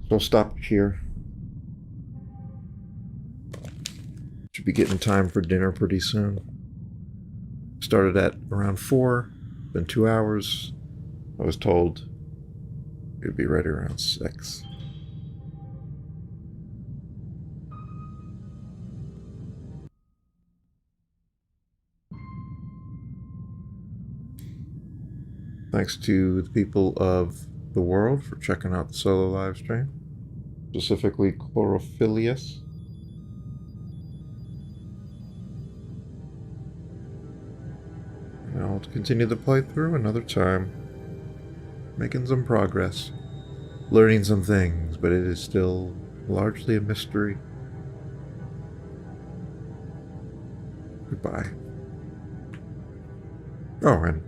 So I'll stop here. Should be getting time for dinner pretty soon. Started at around 4, been 2 hours. I was told it would be right around 6. Thanks to the people of the world for checking out the solo live stream, specifically Chlorophilius. I'll continue the playthrough another time. Making some progress. Learning some things, but it is still largely a mystery. Goodbye. Oh, and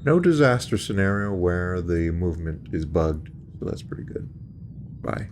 no disaster scenario where the movement is bugged, so that's pretty good. Bye.